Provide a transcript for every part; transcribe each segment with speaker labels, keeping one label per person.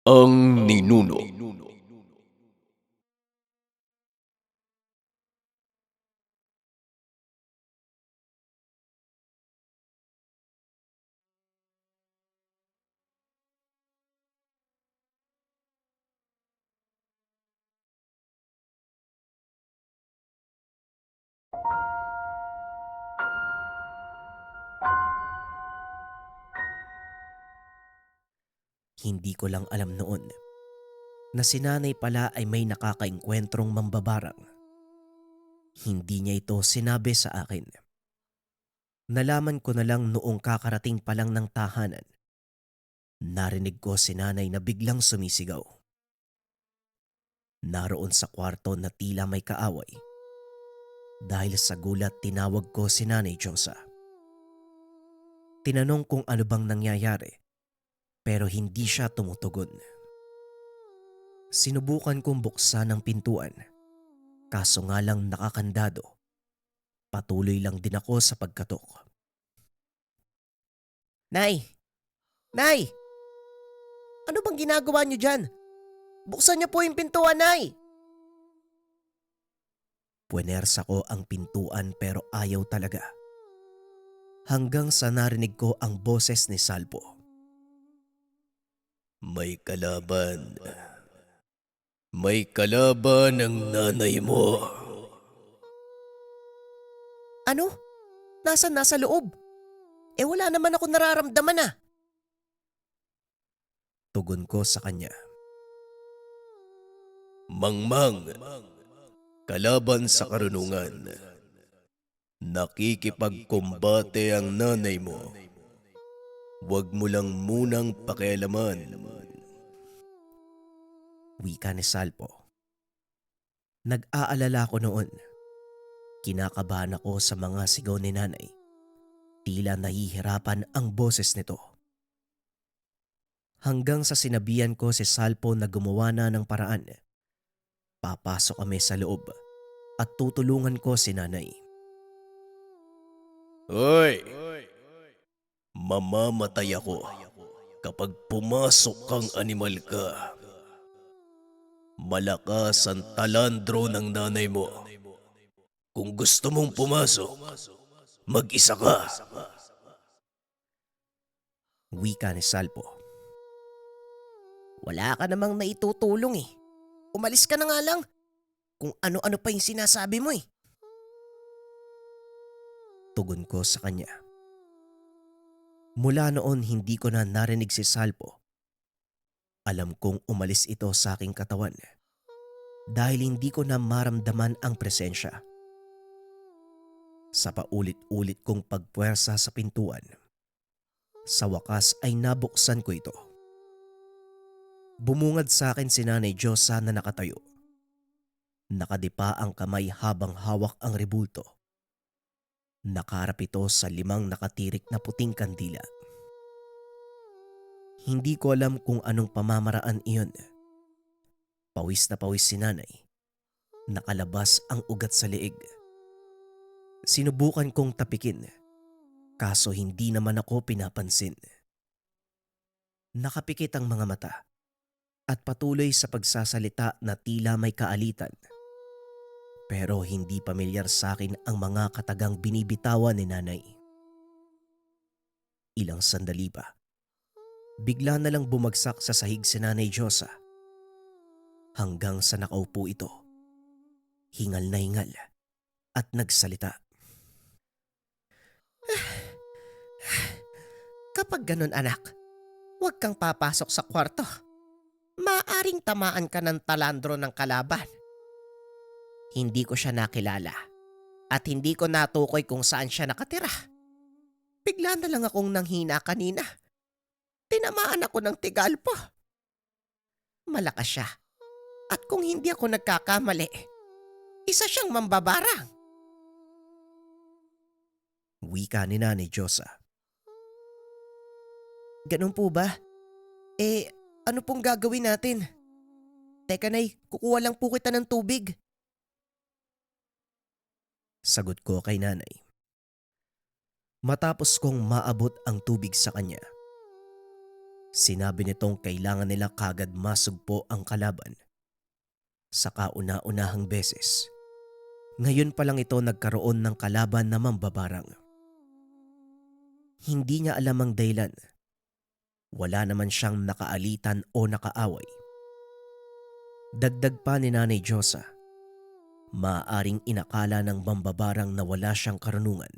Speaker 1: Ang ninuno.
Speaker 2: Hindi ko lang alam noon na si nanay pala ay may nakakaengkwentrong mambabarang. Hindi niya ito sinabi sa akin. Nalaman ko na lang noong kakarating pa lang ng tahanan. Narinig ko si nanay na biglang sumisigaw. Naroon sa kwarto na tila may kaaway. Dahil sa gulat tinawag ko si Nanay Josa. Tinanong kung ano bang nangyayari pero hindi siya tumutugon. Sinubukan kong buksan ang pintuan kaso nga lang nakakandado. Patuloy lang din ako sa pagkatok. Nay! Nay! Ano bang ginagawa niyo dyan? Buksan niyo po yung pintuan, Nay! Puwersa ko ang pintuan pero ayaw talaga. Hanggang sa narinig ko ang boses ni Salpo.
Speaker 1: May kalaban. May kalaban ang nanay mo.
Speaker 2: Ano? Nasa loob? Wala naman ako nararamdaman ah. Tugon ko sa kanya.
Speaker 1: Mangmang. Kalaban sa karunungan. Nakikipagkumbate ang nanay mo. Huwag mo lang munang pakialaman.
Speaker 2: Wika ni Salpo. Nag-aalala ko noon. Kinakabahan ako sa mga sigaw ni nanay. Tila nahihirapan ang boses nito. Hanggang sa sinabihan ko si Salpo na gumawa na ng paraan. Papasok kami sa loob at tutulungan ko si nanay.
Speaker 1: Hoy! Mamamatay ako kapag pumasok kang animal ka. Malakas ang talandro ng nanay mo. Kung gusto mong pumasok, mag-isa ka.
Speaker 2: Wika ni Salpo. Wala ka namang naitutulong eh. Umalis ka na nga lang. Kung ano-ano pa yung sinasabi mo eh. Tugon ko sa kanya. Mula noon hindi ko na narinig si Salpo. Alam kong umalis ito sa aking katawan dahil hindi ko na maramdaman ang presensya. Sa paulit-ulit kong pagpuwersa sa pintuan, sa wakas ay nabuksan ko ito. Bumungad sa akin si Nanay Josa na nakatayo. Nakadipa ang kamay habang hawak ang rebulto. Nakaharap ito sa 5 nakatirik na puting kandila. Hindi ko alam kung anong pamamaraan iyon. Pawis na pawis si nanay. Nakalabas ang ugat sa leeg. Sinubukan kong tapikin, kaso hindi naman ako pinapansin. Nakapikit ang mga mata at patuloy sa pagsasalita na tila may kaalitan. Pero hindi pamilyar sa akin ang mga katagang binibitawan ni nanay. Ilang sandali pa, bigla na lang bumagsak sa sahig si Nanay Josa. Hanggang sa nakaupo ito, hingal na hingal at nagsalita. Kapag ganun anak, huwag kang papasok sa kwarto. Maaring tamaan ka ng talandro ng kalaban. Hindi ko siya nakilala at hindi ko natukoy kung saan siya nakatira. Bigla na lang akong nanghina kanina. Tinamaan ako ng tigalpo. Malakas siya at kung hindi ako nagkakamali, isa siyang mambabarang. Wika ni Nanay Josa. Ganun po ba? Ano pong gagawin natin? Teka nay, kukuha lang po kita ng tubig. Sagot ko kay nanay. Matapos kong maabot ang tubig sa kanya, Sinabi nitong kailangan nila kagad masugpo ang kalaban sa kauna-unahang beses. Ngayon pa lang ito nagkaroon ng kalaban na mambabarang. Hindi niya alam ang dahilan. Wala naman siyang nakaalitan o nakaaway. Dagdag pa ni Nanay Diyosa, maaaring inakala ng mambabarang na wala siyang karunungan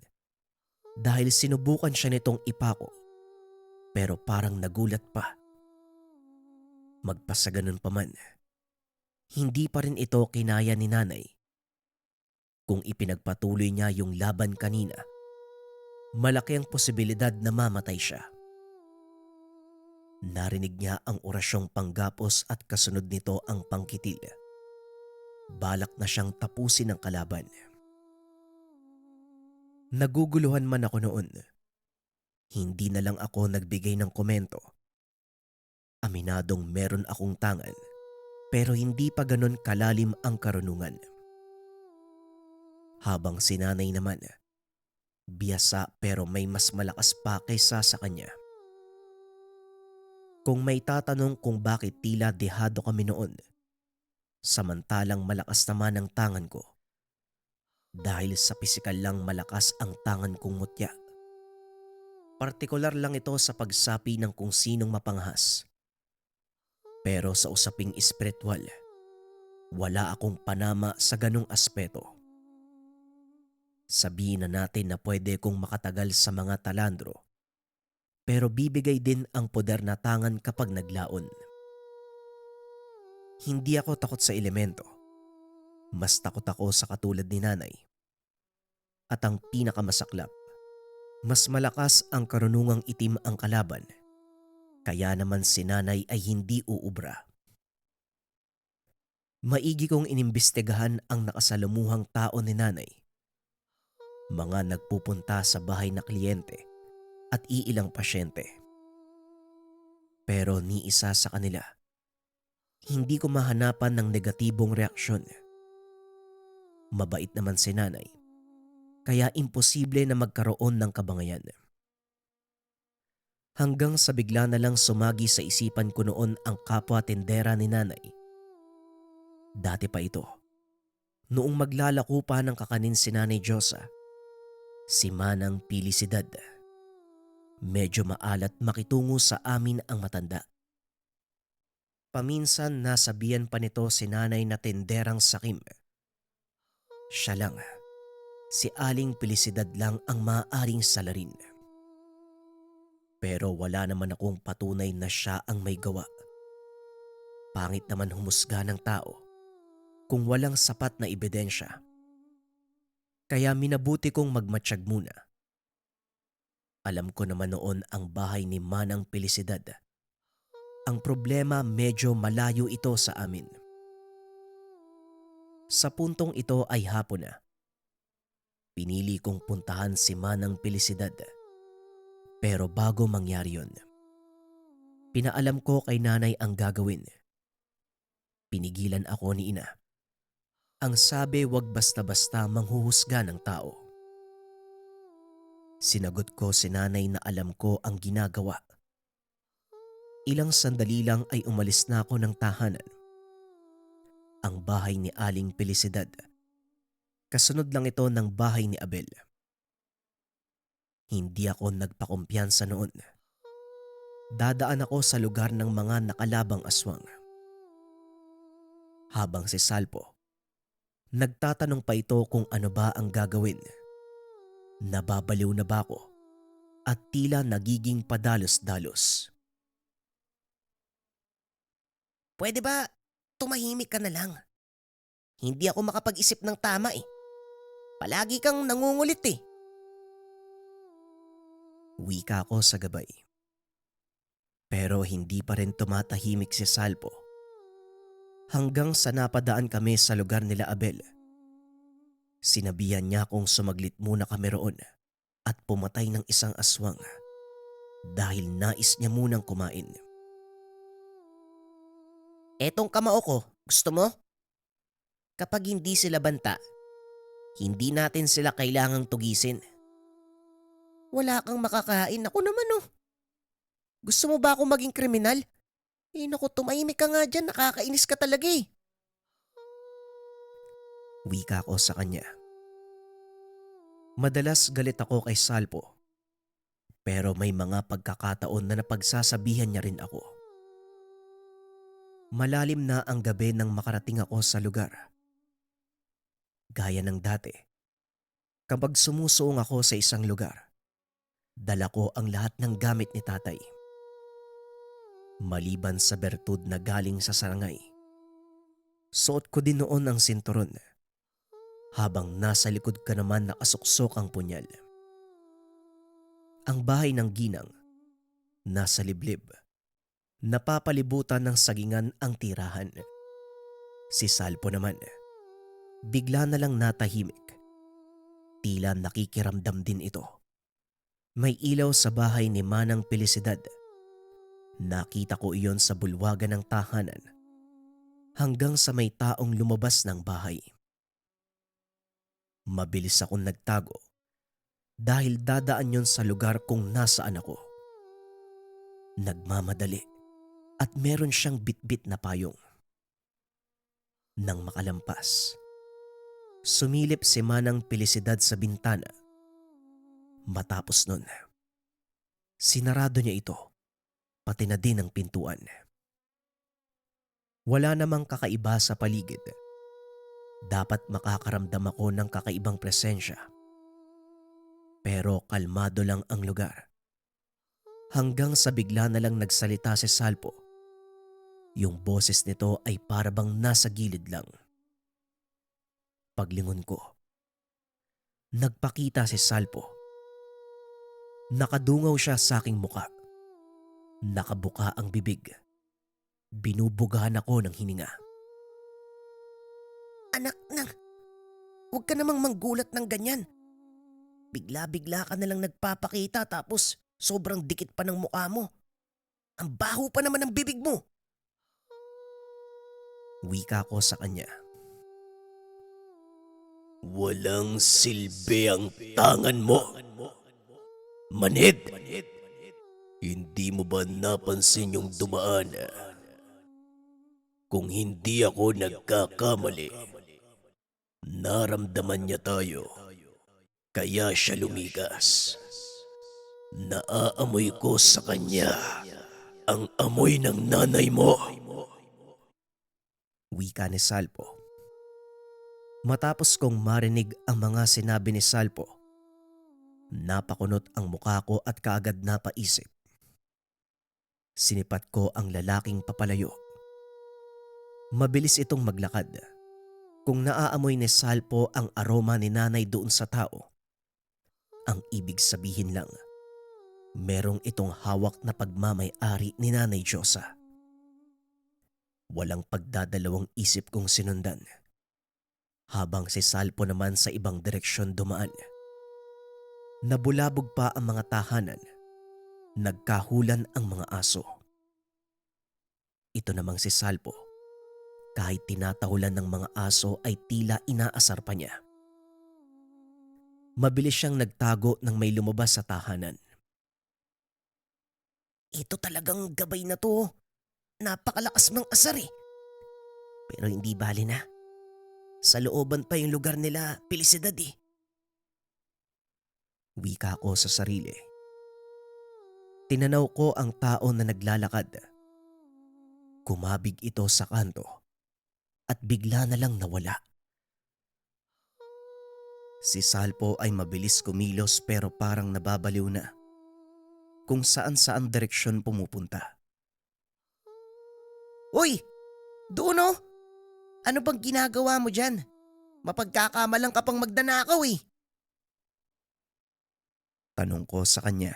Speaker 2: dahil sinubukan siya nitong ipako pero parang nagulat pa. Magpasaganon pa man, hindi pa rin ito kinaya ni Nanay. Kung ipinagpatuloy niya yung laban kanina, malaki ang posibilidad na mamatay siya. Narinig niya ang orasyong panggapos at kasunod nito ang pangkitil. Balak na siyang tapusin ang kalaban. Naguguluhan man ako noon. Hindi na lang ako nagbigay ng komento. Aminadong meron akong tangan, pero hindi pa ganon kalalim ang karunungan. Habang si Nanay naman, biyasa pero may mas malakas pa kaysa sa kanya. Kung may tatanong kung bakit tila dehado kami noon, samantalang malakas naman ang tangan ko, dahil sa pisikal lang malakas ang tangan kong mutya. Partikular lang ito sa pagsapi ng kung sinong mapanghas. Pero sa usaping espiritual, wala akong panama sa ganong aspeto. Sabihin na natin na pwede kong makatagal sa mga talandro, pero bibigay din ang poder na tangan kapag naglaon. Hindi ako takot sa elemento. Mas takot ako sa katulad ni Nanay. At ang pinakamasaklap, mas malakas ang karunungang itim ang kalaban. Kaya naman si Nanay ay hindi uubra. Maigi kong inimbestigahan ang nakasalumuhang tao ni Nanay. Mga nagpupunta sa bahay na kliyente at iilang pasyente. Pero ni isa sa kanila, hindi ko mahanapan ng negatibong reaksyon. Mabait naman si Nanay, kaya imposible na magkaroon ng kabangayan. Hanggang sa bigla na lang sumagi sa isipan ko noon ang kapwa tindera ni Nanay. Dati pa ito, noong maglalako pa ng kakanin si Nanay Diyosa, si Manang Pilisidad. Medyo maalat makitungo sa amin ang matanda. Paminsan nasabihan pa nito si Nanay na tinderang sakim. Siya lang, si Aling Pilisidad lang ang maaaring salarin. Pero wala naman akong patunay na siya ang may gawa. Pangit naman humusga ng tao kung walang sapat na ebidensya. Kaya minabuti kong magmatsyag muna. Alam ko naman noon ang bahay ni Manang Pilisidad. Ang problema medyo malayo ito sa amin. Sa puntong ito ay hapon na. Pinili kong puntahan si Manang Pilisidad. Pero bago mangyari yun, pinaalam ko kay Nanay ang gagawin. Pinigilan ako ni Ina. Ang sabi wag basta-basta manghuhusga ng tao. Sinagot ko si Nanay na alam ko ang ginagawa. Ilang sandali lang ay umalis na ako ng tahanan. Ang bahay ni Aling Pilisidad. Kasunod lang ito ng bahay ni Abel. Hindi ako nagpakumpiyansa noon. Dadaan ako sa lugar ng mga nakalabang aswang. Habang si Salpo, nagtatanong pa ito kung ano ba ang gagawin. Nababaliw na ba ako at tila nagiging padalos-dalos. Pwede ba tumahimik ka na lang? Hindi ako makapag-isip ng tama eh. Palagi kang nangungulit eh. Wika ko sa gabay. Pero hindi pa rin tumatahimik si Salpo. Hanggang sa napadaan kami sa lugar nila Abel. Sinabihan niya kong sumaglit muna kami roon at pumatay ng isang aswang dahil nais niya munang kumain. Etong kamao ko, gusto mo? Kapag hindi sila banta, hindi natin sila kailangang tugisin. Wala kang makakain, ako naman oh. Gusto mo ba akong maging kriminal? Eh naku, tumahimik ka nga dyan, nakakainis ka talaga eh. Wika ko sa kanya. Madalas galit ako kay Salpo. Pero may mga pagkakataon na napagsasabihan niya rin ako. Malalim na ang gabi nang makarating ako sa lugar. Gaya ng dati, kapag sumusuong ako sa isang lugar, dala ko ang lahat ng gamit ni tatay. Maliban sa bertud na galing sa sarangay, suot ko din noon ang sinturon, habang nasa likod ka naman nakasuksok ang punyal. Ang bahay ng ginang, nasa liblib. Napapalibutan ng sagingan ang tirahan. Si Salpo naman, bigla na lang natahimik. Tila nakikiramdam din ito. May ilaw sa bahay ni Manang Pelisidad. Nakita ko iyon sa bulwagan ng tahanan hanggang sa may taong lumabas ng bahay. Mabilis akong nagtago dahil dadaan yon sa lugar kung nasaan ako. Nagmamadali at meron siyang bitbit na payong. Nang makalampas, sumilip si Manang Pelisidad sa bintana. Matapos nun, sinarado niya ito, pati na din ang pintuan. Wala namang kakaiba sa paligid. Dapat makakaramdam ako ng kakaibang presensya. Pero kalmado lang ang lugar. Hanggang sa bigla na lang nagsalita si Salpo. Yung boses nito ay parabang nasa gilid lang. Paglingon ko, nagpakita si Salpo. Nakadungaw siya sa aking muka. Nakabuka ang bibig. Binubugahan ako ng hininga. Anak nang, huwag ka namang manggulat ng ganyan. Bigla-bigla ka nalang nagpapakita tapos sobrang dikit pa ng mukha mo. Ang baho pa naman ng bibig mo. Wika ko sa kanya.
Speaker 1: Walang silbi ang tangan mo. Manhid! Hindi mo ba napansin yung dumaan? Kung hindi ako nagkakamali, naramdaman niya tayo. Kaya siya lumigas. Naaamoy ko sa kanya ang amoy ng nanay mo.
Speaker 2: Wika ni Salpo. Matapos kong marinig ang mga sinabi ni Salpo, napakunot ang mukha ko at kaagad napaisip. Sinipat ko ang lalaking papalayo. Mabilis itong maglakad. Kung naaamoy ni Salpo ang aroma ni nanay doon sa tao, ang ibig sabihin lang, merong itong hawak na pagmamay-ari ni Nanay Diyosa. Walang pagdadalawang isip kong sinundan. Habang si Salpo naman sa ibang direksyon dumaan. Nabulabog pa ang mga tahanan. Nagkahulan ang mga aso. Ito namang si Salpo, kahit tinatahulan ng mga aso ay tila inaasar pa niya. Mabilis siyang nagtago nang may lumabas sa tahanan. Ito talagang gabay na to. Napakalakas ng asar eh. Pero hindi bali na. Sa looban pa yung lugar nila, Pelisidad eh. Wika ko sa sarili. Tinanaw ko ang tao na naglalakad. Kumabig ito sa kanto at bigla na lang nawala. Si Salpo ay mabilis kumilos pero parang nababaliw na. Kung saan-saan direksyon pumupunta. Uy! Doon oh! Ano bang ginagawa mo dyan? Mapagkakamalang ka pang magdanakaw eh. Tanong ko sa kanya.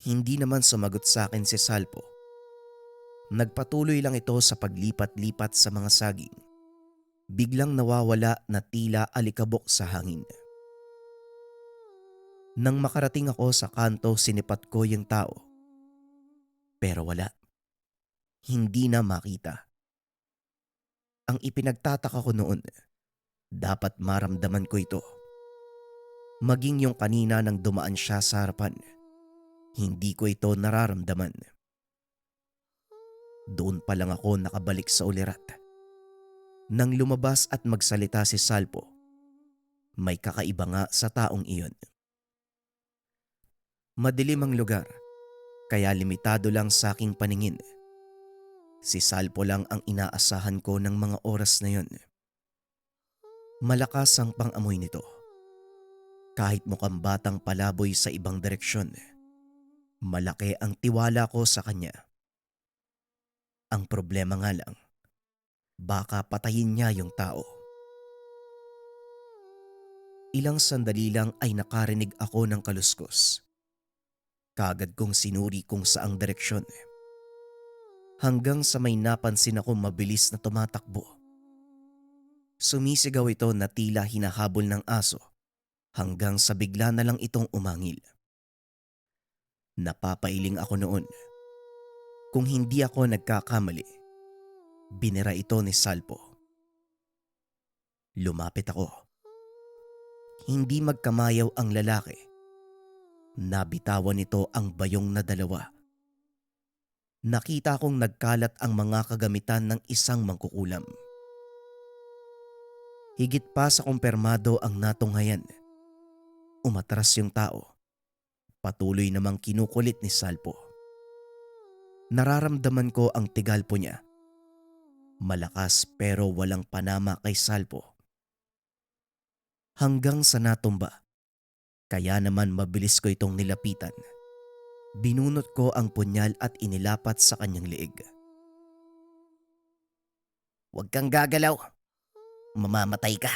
Speaker 2: Hindi naman sumagot sa akin si Salpo. Nagpatuloy lang ito sa paglipat-lipat sa mga saging. Biglang nawawala na tila alikabok sa hangin. Nang makarating ako sa kanto, sinipat ko yung tao. Pero wala. Hindi na makita. Ang ipinagtataka ko noon, dapat maramdaman ko ito. Maging yung kanina nang dumaan siya sa harapan, Hindi ko ito nararamdaman. Doon pa lang ako nakabalik sa ulirat. Nang lumabas at magsalita si Salpo, may kakaiba nga sa taong iyon. Madilim ang lugar, kaya limitado lang sa aking paningin. Si Salpo lang ang inaasahan ko ng mga oras na yon. Malakas ang pang-amoy nito. Kahit mukhang batang palaboy sa ibang direksyon, malaki ang tiwala ko sa kanya. Ang problema nga lang, baka patayin niya yung tao. Ilang sandali lang ay nakarinig ako ng kaluskos. Kaagad kong sinuri kung saang direksyon. Hanggang sa may napansin ako mabilis na tumatakbo. Sumisigaw ito na tila hinahabol ng aso hanggang sa bigla na lang itong umangil. Napapailing ako noon. Kung hindi ako nagkakamali, binira ito ni Salpo. Lumapit ako. Hindi magkamayaw ang lalaki. Nabitawan nito ang bayong na dalawa. Nakita kong nagkalat ang mga kagamitan ng isang mangkukulam. Higit pa sa kumpirmado ang natunghayan. Umatras yung tao. Patuloy namang kinukulit ni Salpo. Nararamdaman ko ang tigal po niya. Malakas pero walang panama kay Salpo. Hanggang sa natumba. Kaya naman mabilis ko itong nilapitan. Binunot ko ang punyal at inilapat sa kanyang leeg. "Huwag kang gagalaw. Mamamatay ka."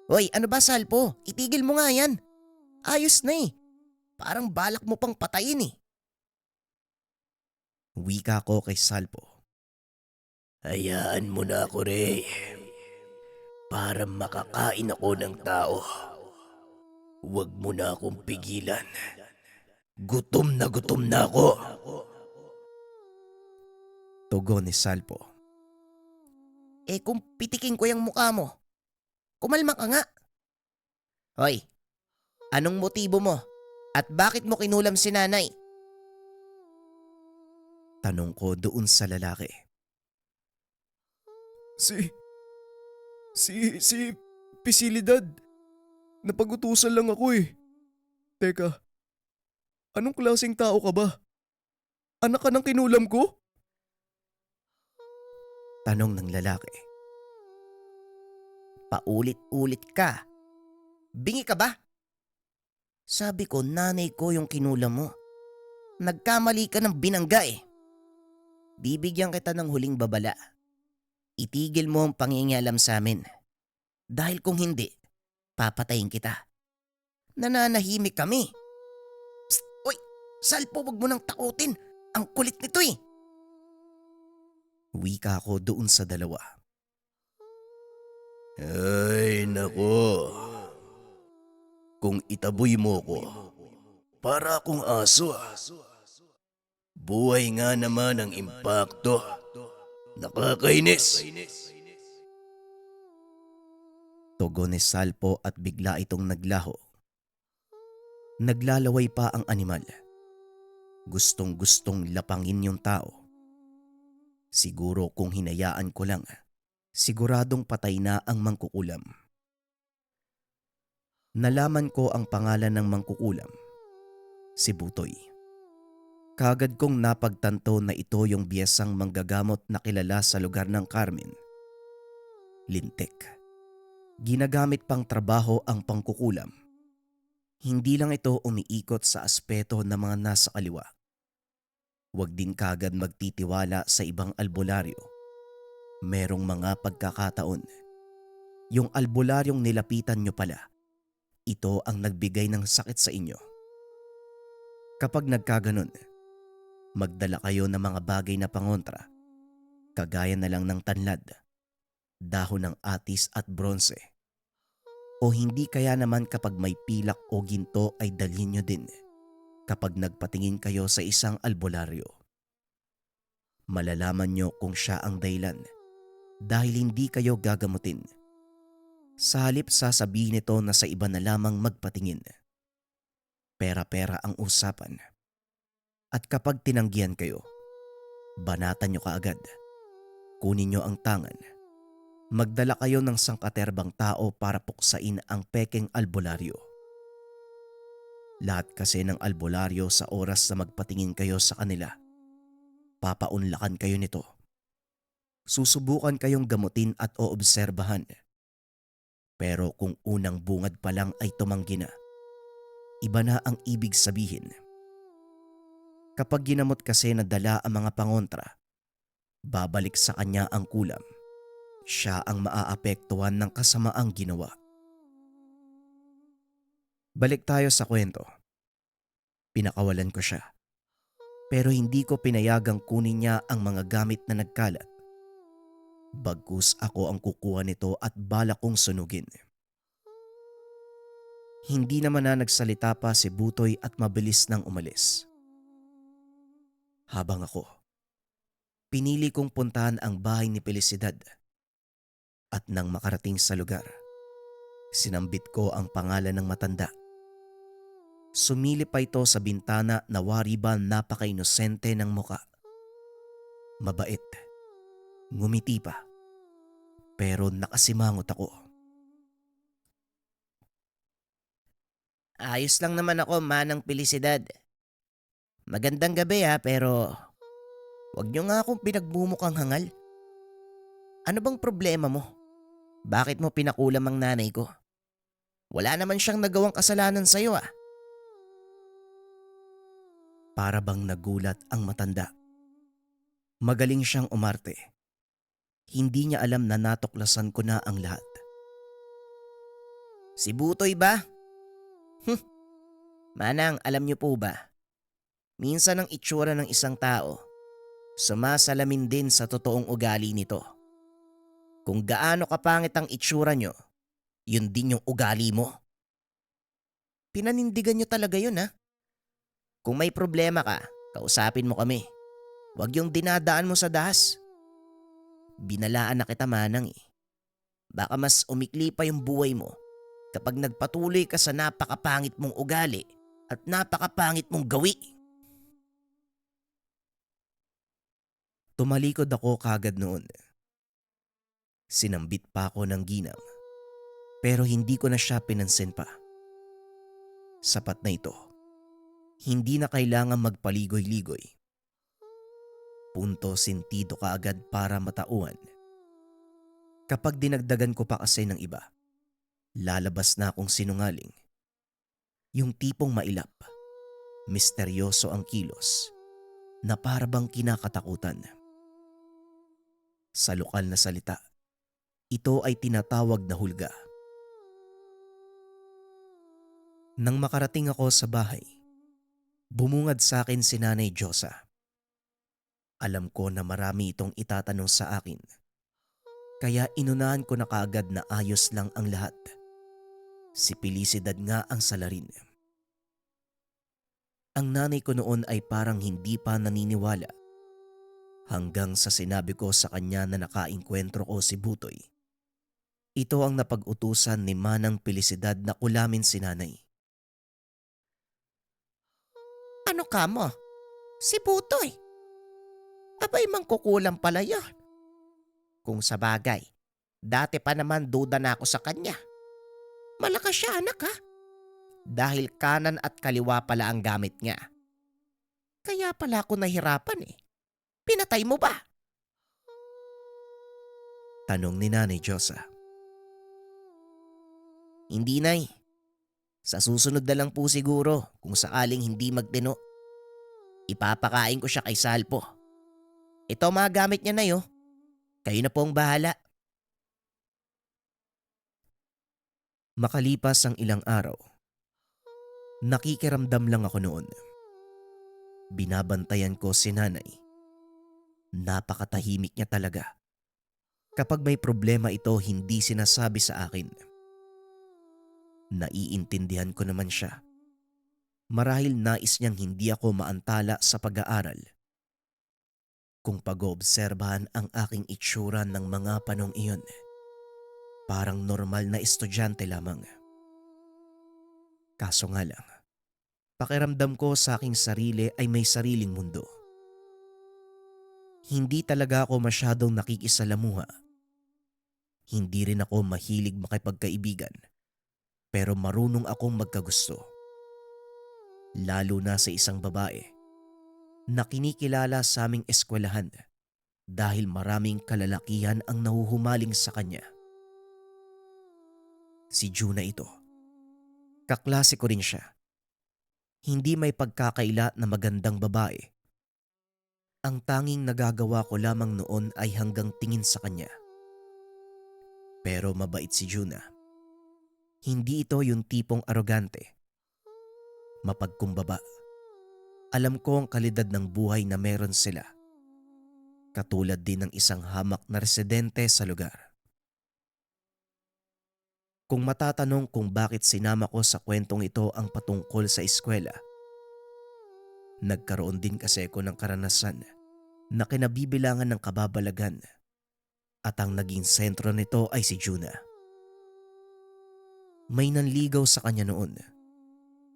Speaker 2: "Hoy, ano ba Salpo? Itigil mo nga yan. Ayos na eh. Parang balak mo pang patayin eh." Wika ko kay Salpo.
Speaker 1: Hayaan mo na ako, Ray. Para makakain ako ng tao. Huwag mo na akong pigilan. Gutom na ako.
Speaker 2: Tugon ni Salpo. Kung pitikin ko yung mukha mo, kumalma ka nga. Hoy, anong motibo mo? At bakit mo kinulam si nanay? Tanong ko doon sa lalaki.
Speaker 3: Si Pisilidad. Napagutusan lang ako eh. Teka, anong klaseng tao ka ba? Anak ka ng kinulam ko?
Speaker 2: Tanong ng lalaki. Paulit-ulit ka. Bingi ka ba? Sabi ko nanay ko yung kinulam mo. Nagkamali ka ng binangga eh. Bibigyan kita ng huling babala. Itigil mo ang pangingialam sa amin. Dahil kung hindi, papatayin kita. Nananahimik kami. Psst! Uy! Salpo, wag mo nang takutin. Ang kulit nito eh. Wika ko doon sa dalawa.
Speaker 1: Ay, nako. Kung itaboy mo ko, para akong aso. Buhay nga naman ang impakto. Nakakainis.
Speaker 2: Tugon ni Salpo at bigla itong naglaho. Naglalaway pa ang animal. Gustong-gustong lapangin yung tao. Siguro kung hinayaan ko lang, siguradong patay na ang mangkukulam. Nalaman ko ang pangalan ng mangkukulam. Si Butoy. Kagad kong napagtanto na ito yung biyasang manggagamot na kilala sa lugar ng Carmen. Lintik. Ginagamit pang trabaho ang pangkukulam. Hindi lang ito umiikot sa aspeto ng mga nasa kaliwa. Huwag din kagad magtitiwala sa ibang albularyo. Merong mga pagkakataon. Yung albularyong nilapitan nyo pala, ito ang nagbigay ng sakit sa inyo. Kapag nagkaganon, magdala kayo ng mga bagay na pangontra, kagaya na lang ng tanlad, dahon ng atis at bronse. O hindi kaya naman kapag may pilak o ginto ay dalhin nyo din kapag nagpatingin kayo sa isang albularyo. Malalaman nyo kung siya ang dahilan dahil hindi kayo gagamutin. Sa halip sasabihin nito na sa iba na lamang magpatingin. pera-pera ang usapan. At kapag tinanggihan kayo, banatan nyo kaagad. Kunin nyo ang tangan. Magdala kayo ng sangkaterbang tao para puksain ang pekeng albularyo. Lahat kasi ng albularyo sa oras na magpatingin kayo sa kanila, papaunlakan kayo nito. Susubukan kayong gamutin at oobserbahan. Pero kung unang bungad pa lang ay tumanggi na, iba na ang ibig sabihin. Kapag ginamot kasi na dala ang mga pangontra, babalik sa kanya ang kulam. Siya ang maaapektuhan ng kasamaang ginawa. Balik tayo sa kwento. Pinakawalan ko siya. Pero hindi ko pinayagang kunin niya ang mga gamit na nagkalat. Bagkus ako ang kukuha nito at balak kong sunugin. Hindi naman na nagsalita pa si Butoy at mabilis nang umalis. Habang ako, pinili kong puntahan ang bahay ni Felicidad. At nang makarating sa lugar, sinambit ko ang pangalan ng matanda. Sumilip pa ito sa bintana na wari ba napaka-inosente ng muka. Mabait, ngumiti pa, pero nakasimangot ako. Ayos lang naman ako, Manang Felicidad. Magandang gabi pero wag niyo nga akong pinagmumukhang hangal. Ano bang problema mo? Bakit mo pinakulam ang nanay ko? Wala naman siyang nagawang kasalanan sa'yo Para bang nagulat ang matanda. Magaling siyang umarte. Hindi niya alam na natuklasan ko na ang lahat. Si Butoy ba? Manang, alam niyo po ba? Minsan ang itsura ng isang tao, sumasalamin din sa totoong ugali nito. Kung gaano kapangit ang itsura niyo, yun din yung ugali mo. Pinanindigan niyo talaga yun Kung may problema ka, kausapin mo kami. Huwag yung dinadaan mo sa dahas. Binalaan na kita, Manang Baka mas umikli pa yung buhay mo kapag nagpatuloy ka sa napakapangit mong ugali at napakapangit mong gawi. Tumalikod ako kagad noon. Sinambit pa ako ng ginang, pero hindi ko na siya pinansin pa. Sapat na ito. Hindi na kailangan magpaligoy-ligoy. Punto sentido kaagad para matauhan. Kapag dinagdagan ko pa kasi ng iba, lalabas na akong sinungaling. Yung tipong mailap, misteryoso ang kilos, na para bang kinakatakutan. Sa lokal na salita, ito ay tinatawag na hulga. Nang makarating ako sa bahay, bumungad sa akin si Nanay Josa. Alam ko na marami itong itatanong sa akin, kaya inunahan ko na kaagad na ayos lang ang lahat. Si Felicidad nga ang salarin. Ang nanay ko noon ay parang hindi pa naniniwala hanggang sa sinabi ko sa kanya na nakainkwentro ko si Butoy. Ito ang napag-utusan ni Manang Felicidad na kulamin si nanay. Ano ka mo? Si Butoy. Abay mangkukulam pala yun. Kung sa bagay, dati pa naman duda na ako sa kanya. Malakas siya anak Dahil kanan at kaliwa pala ang gamit niya. Kaya pala ako nahirapan Pinatay mo ba? Tanong ni Nanay Josa. Hindi, Nay. Sa susunod na lang po siguro kung sakaling hindi magtino. Ipapakain ko siya kay Salpo. Ito mga gamit niya, Nay Kayo na po ang bahala. Makalipas ang ilang araw, nakikiramdam lang ako noon. Binabantayan ko si nanay. Napakatahimik niya talaga. Kapag may problema ito, hindi sinasabi sa akin. Naiintindihan ko naman siya. Marahil nais niyang hindi ako maantala sa pag-aaral. Kung pag-oobserbahan ang aking itsura ng mga panong iyon, parang normal na estudyante lamang. Kaso nga lang, Pakiramdam ko sa aking sarili ay may sariling mundo. Hindi talaga ako masyadong nakikisalamuha. Hindi rin ako mahilig makipagkaibigan, pero marunong akong magkagusto. Lalo na sa isang babae na kinikilala sa aming eskwelahan dahil maraming kalalakihan ang nahuhumaling sa kanya. Si Juna ito. Kaklase ko rin siya. Hindi may pagkakaila na magandang babae. Ang tanging nagagawa ko lamang noon ay hanggang tingin sa kanya. Pero mabait si Juna. Hindi ito yung tipong arogante. Mapagkumbaba. Alam ko ang kalidad ng buhay na meron sila. Katulad din ng isang hamak na residente sa lugar. Kung matatanong kung bakit sinama ko sa kwentong ito ang patungkol sa eskwela, nagkaroon din kasi ako ng karanasan na kinabibilangan ng kababalagan at ang naging sentro nito ay si Juna. May nanligaw sa kanya noon.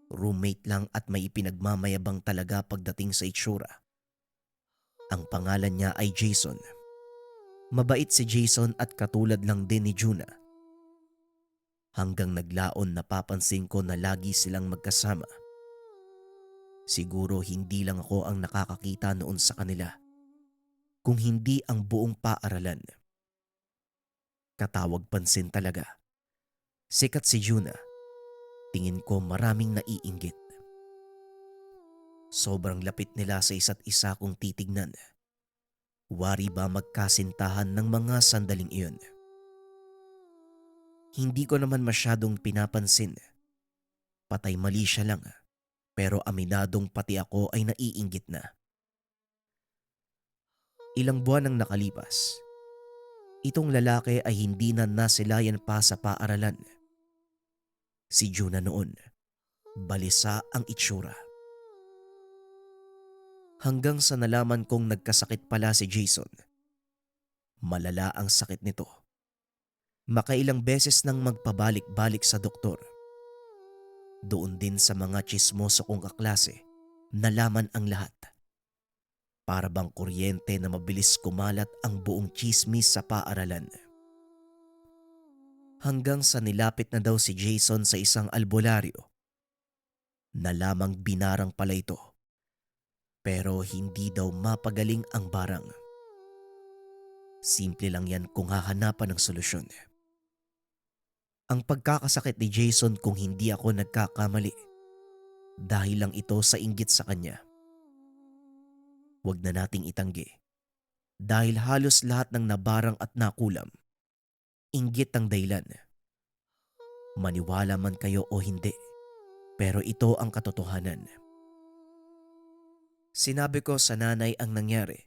Speaker 2: Roommate lang at may ipinagmamayabang talaga pagdating sa itsura. Ang pangalan niya ay Jason. Mabait si Jason at katulad lang din ni Juna. Hanggang naglaon napapansin ko na lagi silang magkasama. Siguro hindi lang ako ang nakakakita noon sa kanila, kung hindi ang buong paaralan. Katawag pansin talaga. Sikat si Juna. Tingin ko maraming naiinggit. Sobrang lapit nila sa isa't isa kung titignan. Wari ba magkasintahan ng mga sandaling iyon? Hindi ko naman masyadong pinapansin. Patay mali siya lang, pero aminadong pati ako ay naiinggit na. Ilang buwan ang nakalipas. Itong lalaki ay hindi na nasilayan pa sa paaralan. Si Juna noon, balisa ang itsura. Hanggang sa nalaman kong nagkasakit pala si Jason. Malala ang sakit nito. Makailang beses nang magpabalik-balik sa doktor. Doon din sa mga tsismoso kong kaklase, nalaman ang lahat. Para bang kuryente na mabilis kumalat ang buong tsismis sa paaralan. Hanggang sa nilapit na daw si Jason sa isang albularyo. Na lamang binarang pala ito. Pero hindi daw mapagaling ang barang. Simple lang yan kung hahanapan ng solusyon. Ang pagkakasakit ni Jason kung hindi ako nagkakamali. Dahil lang ito sa inggit sa kanya. Huwag na nating itanggi. Dahil halos lahat ng nabarang at nakulam, inggit ang dahilan. Maniwala man kayo o hindi, pero ito ang katotohanan. Sinabi ko sa nanay ang nangyari.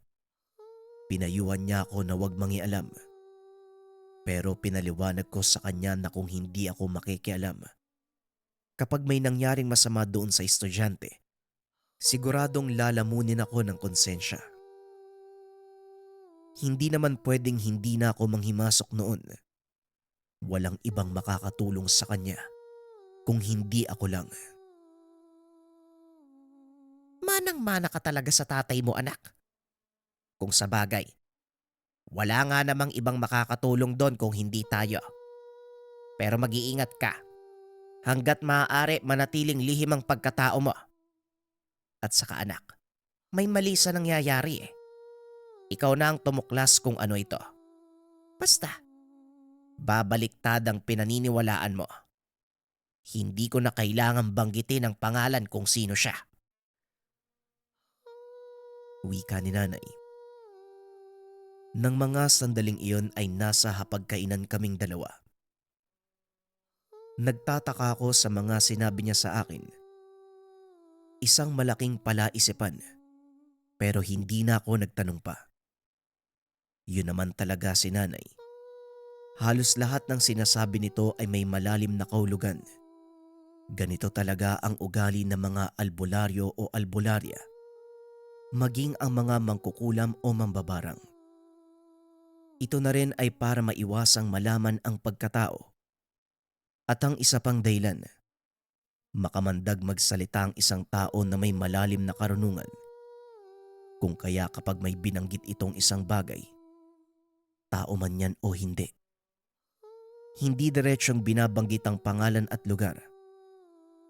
Speaker 2: Pinayuhan niya ako na huwag mangialam. Pero pinaliwanag ko sa kanya na kung hindi ako makikialam, kapag may nangyaring masama doon sa estudyante, siguradong lalamunin ako ng konsensya. Hindi naman pwedeng hindi na ako manghimasok noon. Walang ibang makakatulong sa kanya kung hindi ako lang.
Speaker 4: Manang-mana ka talaga sa tatay mo, anak. Kung sa bagay, wala nga namang ibang makakatulong doon kung hindi tayo. Pero mag-iingat ka. Hanggat maaari manatiling lihim ang pagkatao mo. At saka anak, may mali sa nangyayari eh. Ikaw na ang tumuklas kung ano ito. Basta, babaliktad ang pinaniniwalaan mo. Hindi ko na kailangang banggitin ang pangalan kung sino siya.
Speaker 2: Wika ni nanay. Nang mga sandaling iyon ay nasa hapagkainan kaming dalawa. Nagtataka ako sa mga sinabi niya sa akin. Isang malaking palaisipan, pero hindi na ako nagtanong pa. Yun naman talaga si nanay. Halos lahat ng sinasabi nito ay may malalim na kahulugan. Ganito talaga ang ugali ng mga albularyo o albularya, maging ang mga mangkukulam o mambabarang. Ito na rin ay para maiwasang malaman ang pagkatao. At ang isa pang dahilan,
Speaker 4: Makamandag magsalita ang isang tao na may malalim na karunungan. Kung kaya kapag may binanggit itong isang bagay, tao man yan o hindi. Hindi diretsyong binabanggit ang pangalan at lugar.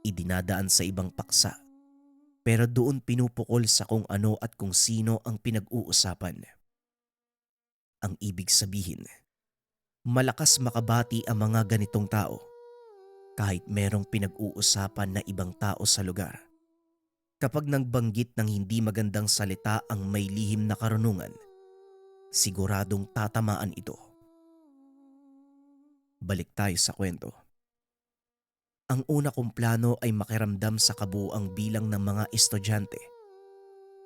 Speaker 4: Idinadaan sa ibang paksa. Pero doon pinupukol sa kung ano at kung sino ang pinag-uusapan. Ang ibig sabihin, malakas makabati ang mga ganitong tao kahit merong pinag-uusapan na ibang tao sa lugar. Kapag nagbanggit ng hindi magandang salita ang may lihim na karunungan, siguradong tatamaan ito. Balik tayo sa kwento. Ang una kong plano ay makiramdam sa kabuuang bilang ng mga estudyante.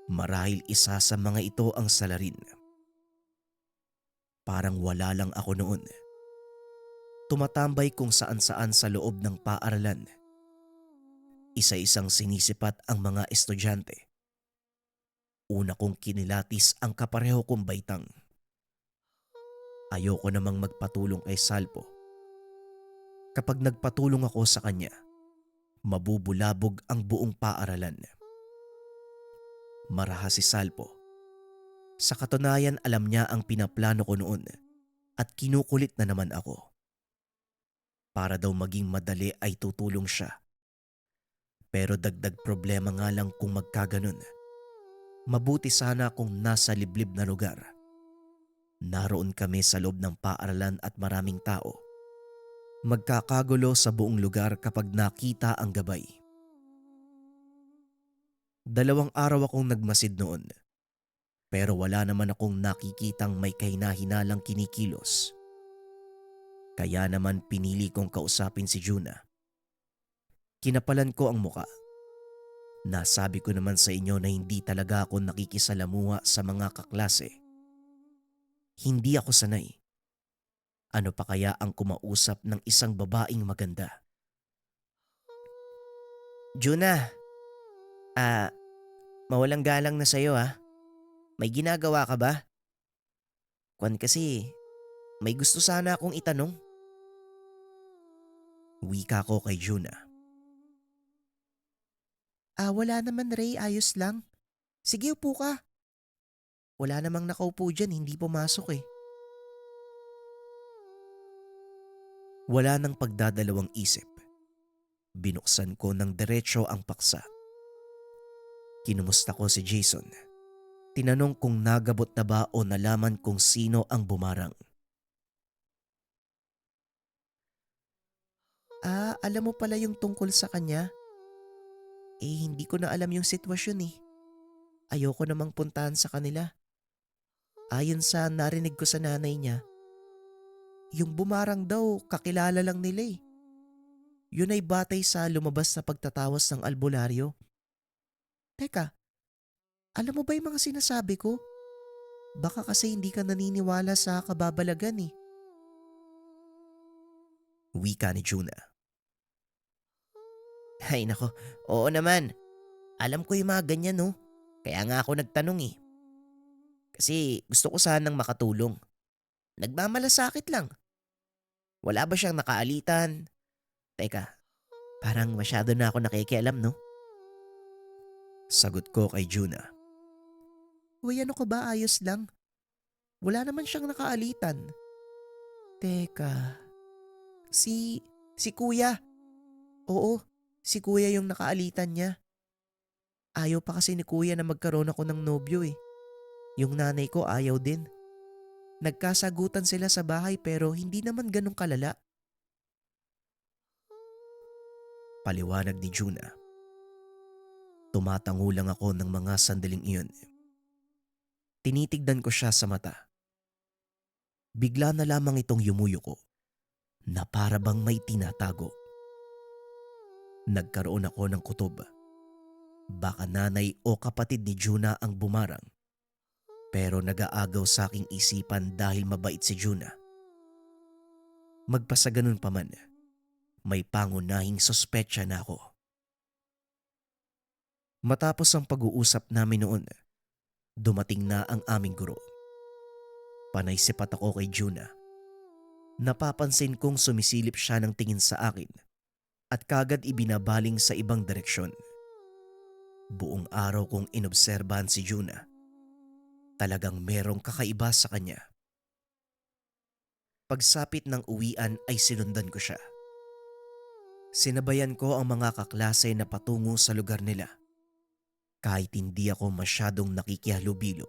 Speaker 4: Marahil isa sa mga ito ang salarin. Parang wala lang ako noon. Tumatambay kung saan-saan sa loob ng paaralan. Isa-isang sinisipat ang mga estudyante. Una kong kinilatis ang kapareho kong baitang. Ayoko namang magpatulong kay Salpo. Kapag nagpatulong ako sa kanya, mabubulabog ang buong paaralan. Maraha si Salpo. Sa katunayan alam niya ang pinaplano ko noon at kinukulit na naman ako. Para daw maging madali ay tutulong siya. Pero dagdag problema nga lang kung magkaganon. Mabuti sana kung nasa liblib na lugar. Naroon kami sa loob ng paaralan at maraming tao. Magkakagulo sa buong lugar kapag nakita ang gabay. 2 araw akong nagmasid noon. Pero wala naman akong nakikitang may kahina-hinalang kinikilos. Kaya naman pinili kong kausapin si Juna. Kinapalan ko ang muka. Nasabi ko naman sa inyo na hindi talaga ako nakikisalamuha sa mga kaklase. Hindi ako sanay. Ano pa kaya ang kumausap ng isang babaeng maganda?
Speaker 2: Juna, mawalang galang na sa'yo ha. May ginagawa ka ba? Kwan kasi, may gusto sana akong itanong.
Speaker 4: Wika ko kay Juna.
Speaker 2: Wala naman Ray, ayos lang. Sige, upo ka. Wala namang nakaupo dyan, hindi pumasok eh.
Speaker 4: Wala nang pagdadalawang isip. Binuksan ko ng diretsyo ang paksa. Kinumusta ko si Jason. Tinanong kung nagabot na ba o nalaman kung sino ang bumarang.
Speaker 2: Alam mo pala yung tungkol sa kanya? Hindi ko na alam yung sitwasyon eh. Ayoko namang puntahan sa kanila. Ayon sa narinig ko sa nanay niya, yung bumarang daw kakilala lang nila eh. Yun ay batay sa lumabas na pagtatawas ng albularyo. Teka, alam mo ba yung mga sinasabi ko? Baka kasi hindi ka naniniwala sa kababalagan eh.
Speaker 4: Wika ni Juna.
Speaker 2: Ay nako, oo naman. Alam ko yung mga ganyan no. Kaya nga ako nagtanong eh. Kasi gusto ko sanang makatulong. Nagmamalasakit lang. Wala ba siyang nakaalitan? Teka, parang masyado na ako nakikialam no?
Speaker 4: Sagot ko kay Juna.
Speaker 2: Uy, ano ka ba? Ayos lang. Wala naman siyang nakaalitan. Teka, si kuya. Oo, si kuya yung nakaalitan niya. Ayaw pa kasi ni kuya na magkaroon ako ng nobyo eh. Yung nanay ko ayaw din. Nagkasagutan sila sa bahay pero hindi naman ganun kalala.
Speaker 4: Paliwanag ni Juna. Tumatango lang ako ng mga sandaling iyon. Tinitignan ko siya sa mata. Bigla na lamang itong yumuyuko na para bang may tinatago. Nagkaroon ako ng kutob. Baka nanay o kapatid ni Juna ang bumarang. Pero nag-aagaw sa aking isipan dahil mabait si Juna. Magpasa ganun pa man, may pangunahing sospetsa na ako. Matapos ang pag-uusap namin noon, dumating na ang aming guro. Panay sipat ako kay Juna. Napapansin kong sumisilip siya ng tingin sa akin at kagad ibinabaling sa ibang direksyon. Buong araw kong inobserbahan si Juna. Talagang merong kakaiba sa kanya. Pagsapit ng uwian ay sinundan ko siya. Sinabayan ko ang mga kaklase na patungo sa lugar nila. Kahit hindi ako masyadong nakikihalubilo,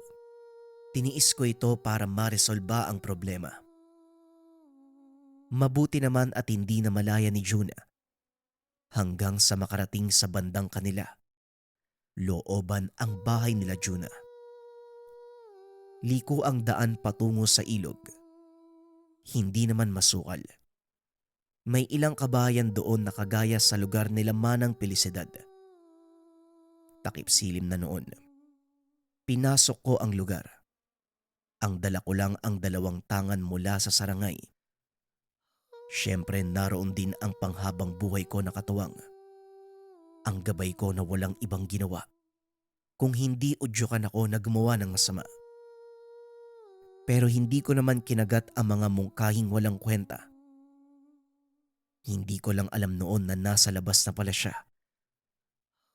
Speaker 4: tiniis ko ito para maresolba ang problema. Mabuti naman at hindi na malaya ni Juna hanggang sa makarating sa bandang kanila. Looban ang bahay nila Juna. Liko ang daan patungo sa ilog. Hindi naman masukal. May ilang kabayan doon na kagaya sa lugar nila Manang Pelisidad. Takip silim na noon. Pinasok ko ang lugar. Ang dala ko lang ang 2 tangan mula sa sarangay. Siyempre naroon din ang panghabang buhay ko na katuwang. Ang gabay ko na walang ibang ginawa. Kung hindi udyukan ako na gumawa ng masama. Pero hindi ko naman kinagat ang mga mungkahing walang kwenta. Hindi ko lang alam noon na nasa labas na pala siya.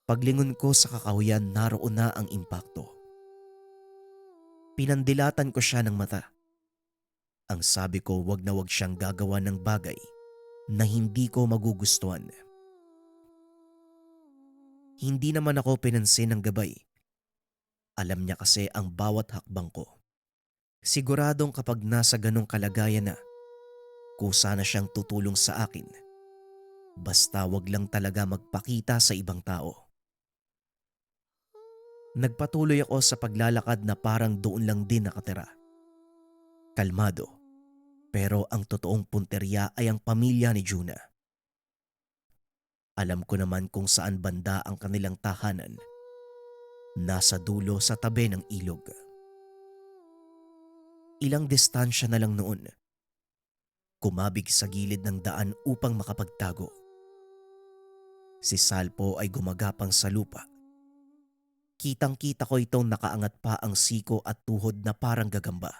Speaker 4: Paglingon ko sa kakahuyan, naroon na ang impakto. Pinandilatan ko siya ng mata. Ang sabi ko, wag na wag siyang gagawa ng bagay na hindi ko magugustuhan. Hindi naman ako pinansin ng gabay. Alam niya kasi ang bawat hakbang ko. Siguradong kapag nasa ganong kalagayan na, kusa na siyang tutulong sa akin. Basta wag lang talaga magpakita sa ibang tao. Nagpatuloy ako sa paglalakad na parang doon lang din nakatira. Kalmado, pero ang totoong punteriya ay ang pamilya ni Juna. Alam ko naman kung saan banda ang kanilang tahanan. Nasa dulo sa tabi ng ilog. Ilang distansya na lang noon. Kumabig sa gilid ng daan upang makapagtago. Si Salpo ay gumagapang sa lupa. Kitang-kita ko itong nakaangat pa ang siko at tuhod na parang gagamba.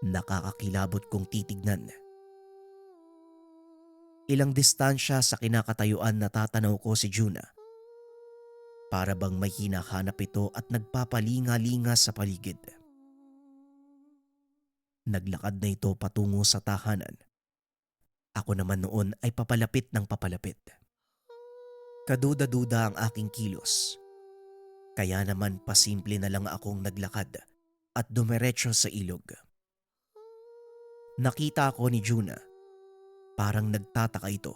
Speaker 4: Nakakakilabot kong titignan. Ilang distansya sa kinakatayuan natatanaw ko si Juna. Para bang may hinahanap ito at nagpapalinga-linga sa paligid. Naglakad na ito patungo sa tahanan. Ako naman noon ay papalapit ng papalapit. Kaduda-duda ang aking kilos. Kaya naman pasimple na lang akong naglakad at dumiretso sa ilog. Nakita ako ni Juna. Parang nagtataka ito.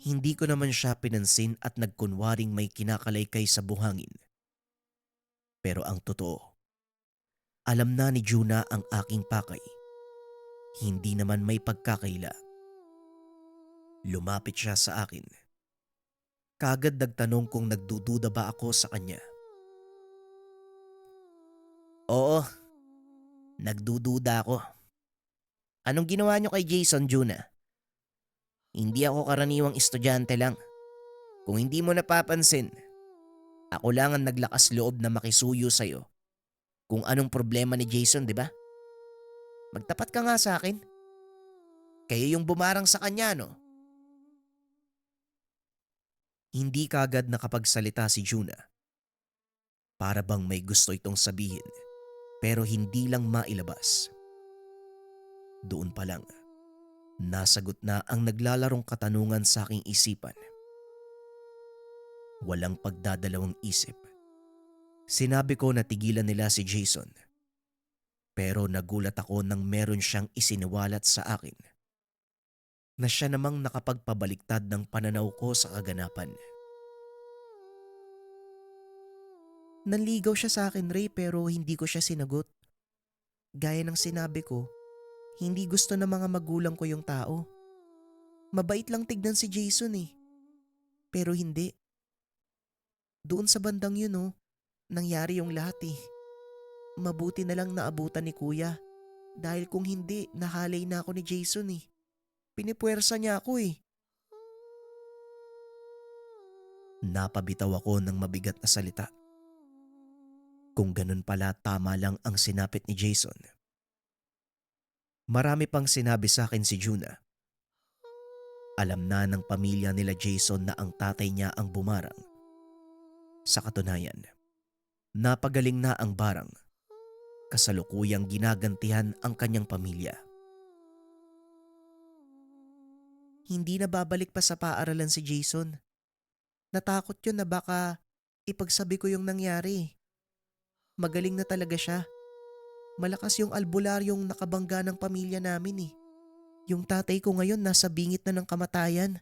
Speaker 4: Hindi ko naman siya pinansin at nagkunwaring may kinakalaykay sa buhangin. Pero ang totoo, alam na ni Juna ang aking pakay. Hindi naman may pagkakaila. Lumapit siya sa akin. Kagad nagtanong kung nagdududa ba ako sa kanya. Oo, nagdududa ako. Anong ginawa niyo kay Jason, Juna? Hindi ako karaniwang estudyante lang. Kung hindi mo napapansin, ako lang ang naglakas loob na makisuyo sa'yo. Kung anong problema ni Jason, di ba? Magtapat ka nga sa akin. Kayo yung bumarang sa kanya, no? Hindi kaagad nakapagsalita si Juna. Para bang may gusto itong sabihin, pero hindi lang mailabas. Doon pa lang, nasagot na ang naglalarong katanungan sa aking isipan. Walang pagdadalawang isip. Sinabi ko na tigilan nila si Jason. Pero nagulat ako nang meron siyang isiniwalat sa akin. Na siya namang nakapagpabaliktad ng pananaw ko sa kaganapan. Nanligaw siya sa akin, Ray, pero hindi ko siya sinagot. Gaya ng sinabi ko, hindi gusto ng mga magulang ko yung tao. Mabait lang tignan si Jason eh. Pero hindi. Doon sa bandang yun nangyari yung lahat eh. Mabuti na lang naabutan ni Kuya. Dahil kung hindi, nahalay na ako ni Jason eh. Pinipuwersa niya ako eh. Napabitaw ako ng mabigat na salita. Kung ganun pala, tama lang ang sinapit ni Jason. Marami pang sinabi sa akin si Juna. Alam na ng pamilya nila Jason na ang tatay niya ang bumarang. Sa katunayan, napagaling na ang barang. Kasalukuyang ginagantihan ang kanyang pamilya. Hindi na babalik pa sa paaralan si Jason. Natakot yun na baka ipagsabi ko yung nangyari. Magaling na talaga siya. Malakas yung albularyong nakabangga ng pamilya namin eh. Yung tatay ko ngayon nasa bingit na ng kamatayan.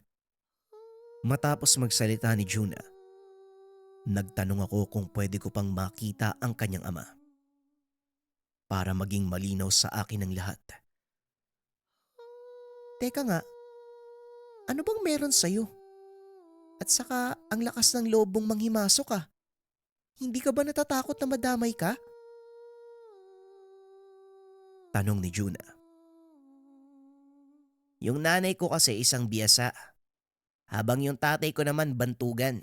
Speaker 4: Matapos magsalita ni Juna, nagtanong ako kung pwede ko pang makita ang kanyang ama. Para maging malinaw sa akin ang lahat. Teka nga, ano bang meron sa'yo? At saka ang lakas ng loob mong manghimasok ah. Hindi ka ba natatakot na madamay ka? Tanong ni Juna. Yung nanay ko kasi isang biyasa, habang yung tatay ko naman bantugan.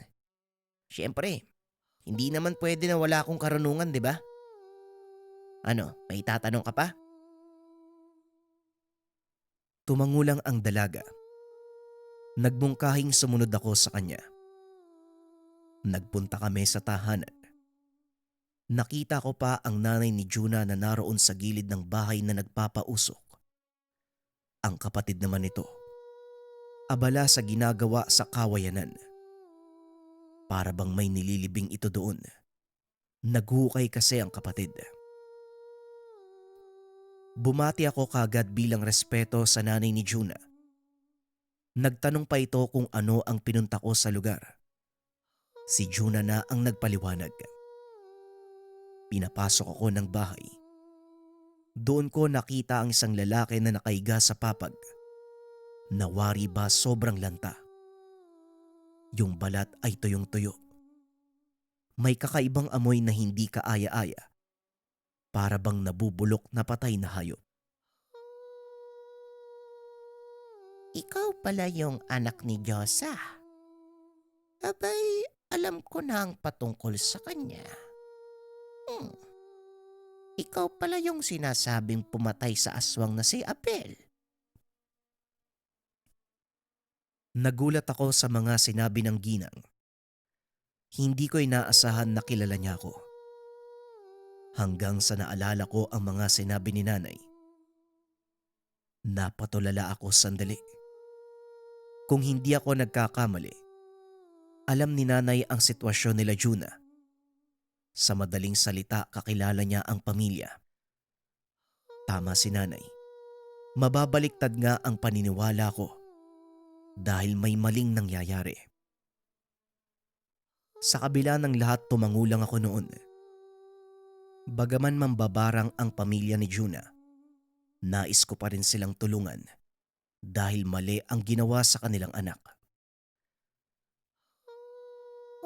Speaker 4: Siyempre, hindi naman pwede na wala akong karunungan, di ba? Ano, may tatanong ka pa? Tumangulang ang dalaga. Nagmungkahing sumunod ako sa kanya. Nagpunta kami sa tahanan. Nakita ko pa ang nanay ni Juna na naroon sa gilid ng bahay na nagpapausok. Ang kapatid naman nito, abala sa ginagawa sa kawayanan. Para bang may nililibing ito doon. Naghukay kasi ang kapatid. Bumati ako kagad bilang respeto sa nanay ni Juna. Nagtanong pa ito kung ano ang pinunta ko sa lugar. Si Juna na ang nagpaliwanag. Pinapasok ako ng bahay. Doon ko nakita ang isang lalaki na nakaiga sa papag. Nawari ba sobrang lanta? Yung balat ay tuyong-tuyo. May kakaibang amoy na hindi kaaya-aya. Para bang nabubulok na patay na hayop.
Speaker 2: Ikaw pala yung anak ni Diyosa. Abay, alam ko na ang patungkol sa kanya. Ikaw pala yung sinasabing pumatay sa aswang na si Abel.
Speaker 4: Nagulat ako sa mga sinabi ng ginang. Hindi ko inaasahan na kilala niya ako. Hanggang sa naalala ko ang mga sinabi ni nanay. Napatulala ako sandali. Kung hindi ako nagkakamali, alam ni nanay ang sitwasyon nila Juna. Sa madaling salita, kakilala niya ang pamilya. Tama si nanay. Mababaliktad nga ang paniniwala ko dahil may maling nangyayari. Sa kabila ng lahat, tumangulang ako noon. Bagaman mambabarang ang pamilya ni Juna, nais ko pa rin silang tulungan dahil mali ang ginawa sa kanilang anak.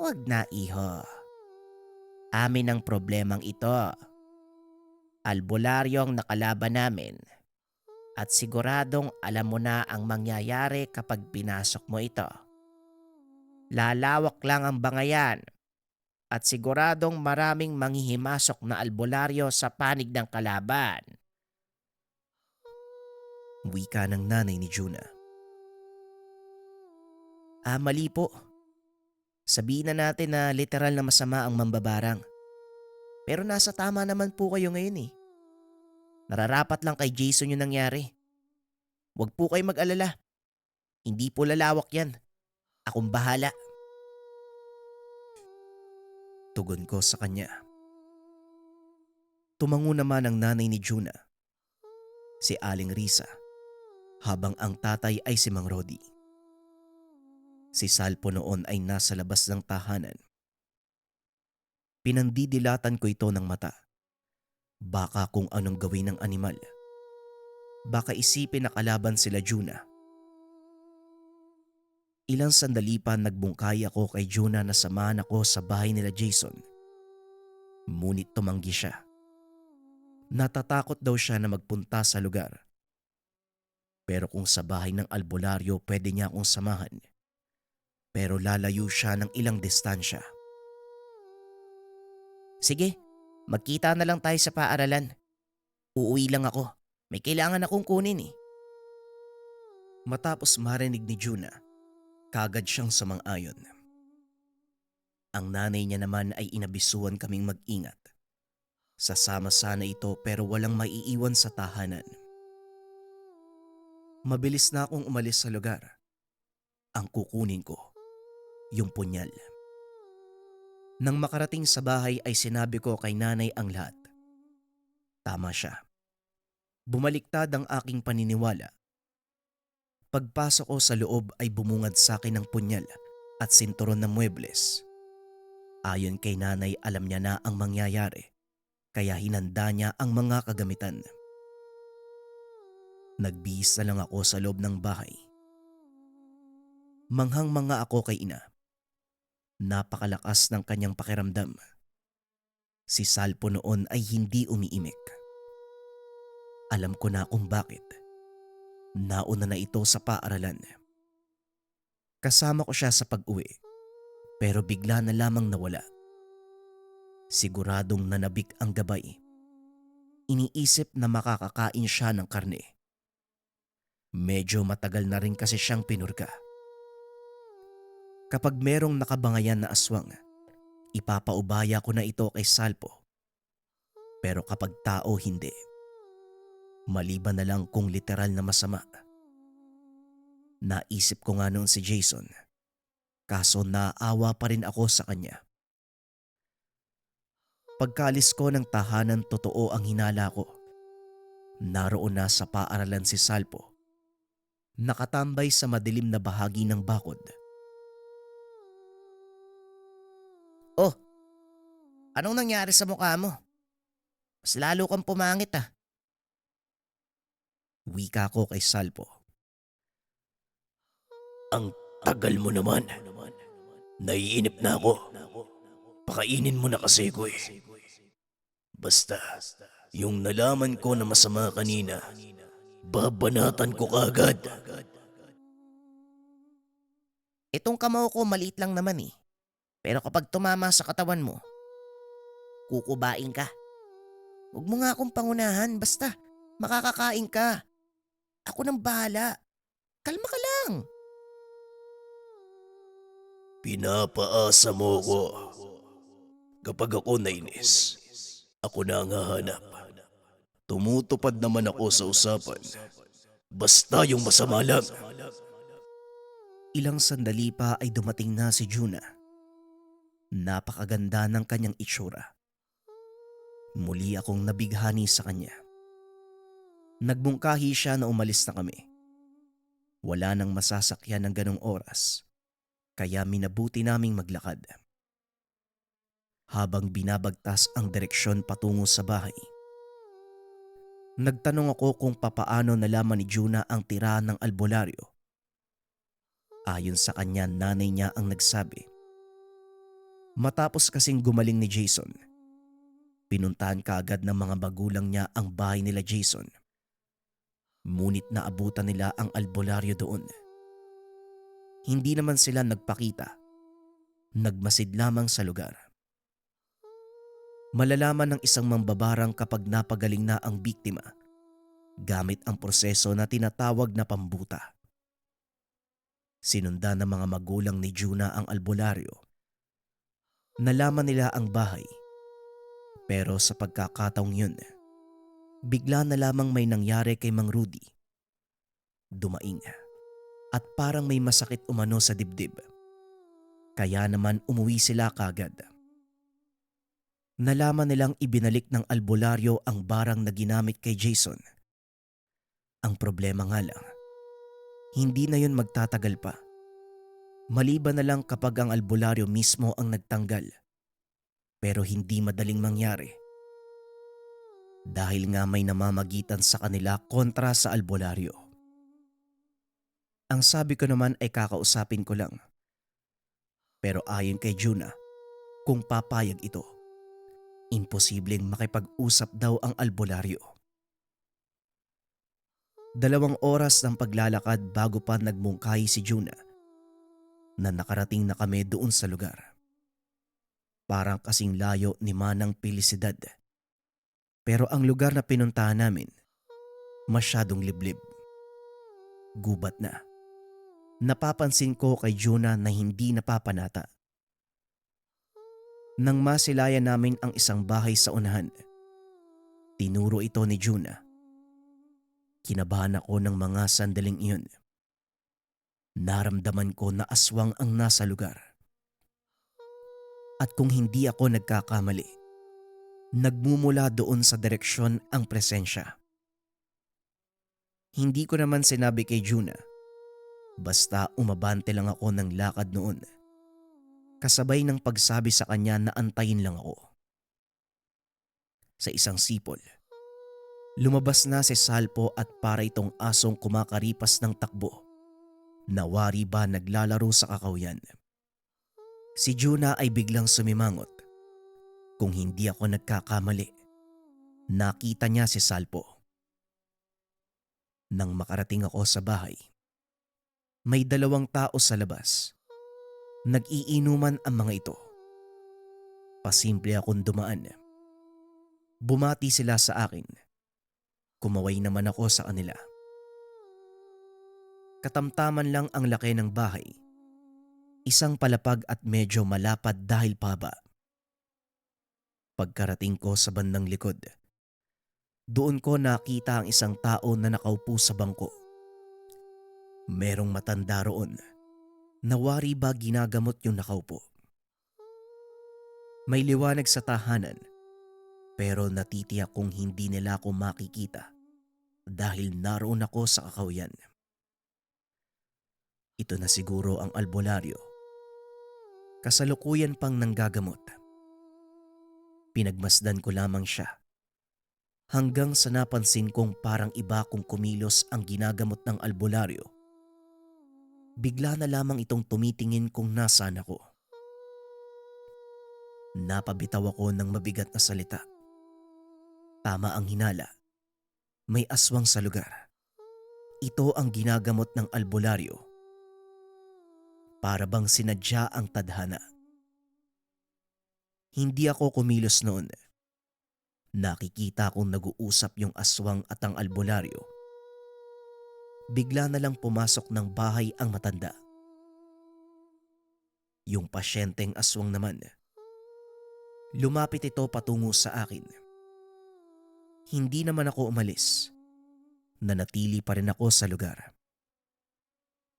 Speaker 2: Huwag na, iho. Amin ang problemang ito. Albularyo ang nakalaban namin. At siguradong alam mo na ang mangyayari kapag pinasok mo ito. Lalawak lang ang bangayan. At siguradong maraming manghihimasok na albularyo sa panig ng kalaban.
Speaker 4: Wika ng nanay ni Juna.
Speaker 2: Mali po. Sabihin na natin na literal na masama ang mambabarang. Pero nasa tama naman po kayo ngayon eh. Nararapat lang kay Jason yung nangyari. Huwag po kayo mag-alala. Hindi po lalawak yan. Akong bahala.
Speaker 4: Tugon ko sa kanya. Tumango naman ang nanay ni Juna, si Aling Risa, habang ang tatay ay si Mang Rodi. Si Salpo noon ay nasa labas ng tahanan. Pinandidilatan ko ito ng mata. Baka kung anong gawin ng animal. Baka isipin na kalaban sila Juna. Ilang sandali pa nagbungkay ako kay Juna na samahan ako sa bahay nila Jason. Ngunit tumanggi siya. Natatakot daw siya na magpunta sa lugar. Pero kung sa bahay ng albularyo pwede niya akong samahan. Pero lalayo siya ng ilang distansya.
Speaker 2: Sige, magkita na lang tayo sa paaralan. Uuwi lang ako. May kailangan akong kunin eh.
Speaker 4: Matapos marinig ni Juna, kagad siyang sumang-ayon. Ang nanay niya naman ay inabisuan kaming mag-ingat. Sasama sana ito pero walang maiiwan sa tahanan. Mabilis na akong umalis sa lugar. Ang kukunin ko, yung punyal. Nang makarating sa bahay ay sinabi ko kay nanay ang lahat. Tama siya. Bumaliktad ang aking paniniwala. Pagpasok ko sa loob ay bumungad sa akin ng punyal at sinturon ng muebles. Ayon kay nanay, alam niya na ang mangyayari, kaya hinanda niya ang mga kagamitan. Nagbihis na lang ako sa loob ng bahay. Manghang-manga ako kay ina. Napakalakas ng kanyang pakiramdam. Si Salpo noon ay hindi umiimik. Alam ko na kung bakit. Nauna na ito sa paaralan. Kasama ko siya sa pag-uwi, pero bigla na lamang nawala. Siguradong nanabik ang gabay. Iniisip na makakakain siya ng karne. Medyo matagal na rin kasi siyang pinurga. Kapag merong nakabangayan na aswang, ipapaubaya ko na ito kay Salpo. Pero kapag tao, hindi. Maliban na lang kung literal na masama. Naisip ko nga noon si Jason, kaso naawa pa rin ako sa kanya. Pagkaalis ko ng tahanan, totoo ang hinala ko. Naroon na sa paaralan si Salpo, nakatambay sa madilim na bahagi ng bakod.
Speaker 2: Oh, anong nangyari sa mukha mo? Mas lalo kang pumangit ah.
Speaker 4: Wika ko kay Salpo.
Speaker 1: Ang tagal mo naman. Naiinip na ako. Pakainin mo na kasi ko eh. Basta, yung nalaman ko na masama kanina, babanatan ko kagad.
Speaker 2: Itong kamao ko maliit lang naman eh. Pero kapag tumama sa katawan mo, kukubain ka. Huwag mo nga akong pangunahan, basta makakakain ka. Ako nang bahala. Kalma ka lang.
Speaker 1: Pinapaasa mo ko. Kapag ako nainis, ako na ang hahanap. Tumutupad naman ako sa usapan. Basta yung masama lang.
Speaker 4: Ilang sandali pa ay dumating na si Juna. Napakaganda ng kanyang itsura. Muli akong nabighani sa kanya. Nagbungkahi siya na umalis na kami. Wala nang masasakyan ng ganong oras, kaya minabuti naming maglakad. Habang binabagtas ang direksyon patungo sa bahay, nagtanong ako kung papaano nalaman ni Juna ang tira ng albularyo. Ayon sa kanya, nanay niya ang nagsabi. Matapos kasing gumaling ni Jason, pinuntahan kaagad ng mga magulang niya ang bahay nila Jason. Ngunit naabutan nila ang albularyo doon. Hindi naman sila nagpakita. Nagmasid lamang sa lugar. Malalaman ng isang mambabarang kapag napagaling na ang biktima gamit ang proseso na tinatawag na pambuta. Sinundan ng mga magulang ni Juna ang albularyo. Nalaman nila ang bahay. Pero sa pagkakataong yun, bigla na lamang may nangyari kay Mang Rudy. Dumaing at parang may masakit umano sa dibdib. Kaya naman umuwi sila kagad. Nalaman nilang ibinalik ng albularyo ang barang na ginamit kay Jason. Ang problema nga lang, hindi na yun magtatagal pa. Maliban na lang kapag ang albularyo mismo ang nagtanggal. Pero hindi madaling mangyari. Dahil nga may namamagitan sa kanila kontra sa albularyo. Ang sabi ko naman ay kakausapin ko lang. Pero ayon kay Juna, kung papayag ito, imposibleng makipag-usap daw ang albularyo. 2 oras ng paglalakad bago pa nagmungkahi si Juna na nakarating na kami doon sa lugar. Parang kasing layo ni Manang Felicidad. Pero ang lugar na pinuntahan namin, masyadong liblib. Gubat na. Napapansin ko kay Juna na hindi napapanata. Nang masilayan namin ang isang bahay sa unahan, tinuro ito ni Juna. Kinabahan ako ng mga sandaling iyon. Naramdaman ko na aswang ang nasa lugar. At kung hindi ako nagkakamali, nagmumula doon sa direksyon ang presensya. Hindi ko naman sinabi kay Juna, basta umabante lang ako ng lakad noon. Kasabay ng pagsabi sa kanya na antayin lang ako. Sa isang sipol, lumabas na si Salpo at para itong asong kumakaripas ng takbo. Nawari ba naglalaro sa kakawyan? Si Juna ay biglang sumimangot. Kung hindi ako nagkakamali, nakita niya si Salpo. Nang makarating ako sa bahay, may 2 tao sa labas. Nag-iinuman ang mga ito. Pasimple akong dumaan. Bumati sila sa akin. Kumaway naman ako sa kanila. Katamtaman lang ang laki ng bahay. Isang palapag at medyo malapad dahil paba. Pagkarating ko sa bandang likod, doon ko nakita ang isang tao na nakaupo sa bangko. Merong matanda roon. Nawari ba ginagamot yung nakaupo? May liwanag sa tahanan, pero natitiyak kong hindi nila ako makikita dahil naroon ako sa kakawyan. Ito na siguro ang albularyo. Kasalukuyan pang nanggagamot. Pinagmasdan ko lamang siya hanggang sa napansin kong parang iba kung kumilos ang ginagamot ng albularyo. Bigla na lamang itong tumitingin kung nasaan ako. Napabitaw ako ng mabigat na salita. Tama ang hinala. May aswang sa lugar. Ito ang ginagamot ng albularyo. Para bang sinadya ang tadhana. Hindi ako kumilos noon. Nakikita kong nag-uusap yung aswang at ang albularyo. Bigla na lang pumasok ng bahay ang matanda. Yung pasyenteng aswang naman, lumapit ito patungo sa akin. Hindi naman ako umalis. Nanatili pa rin ako sa lugar.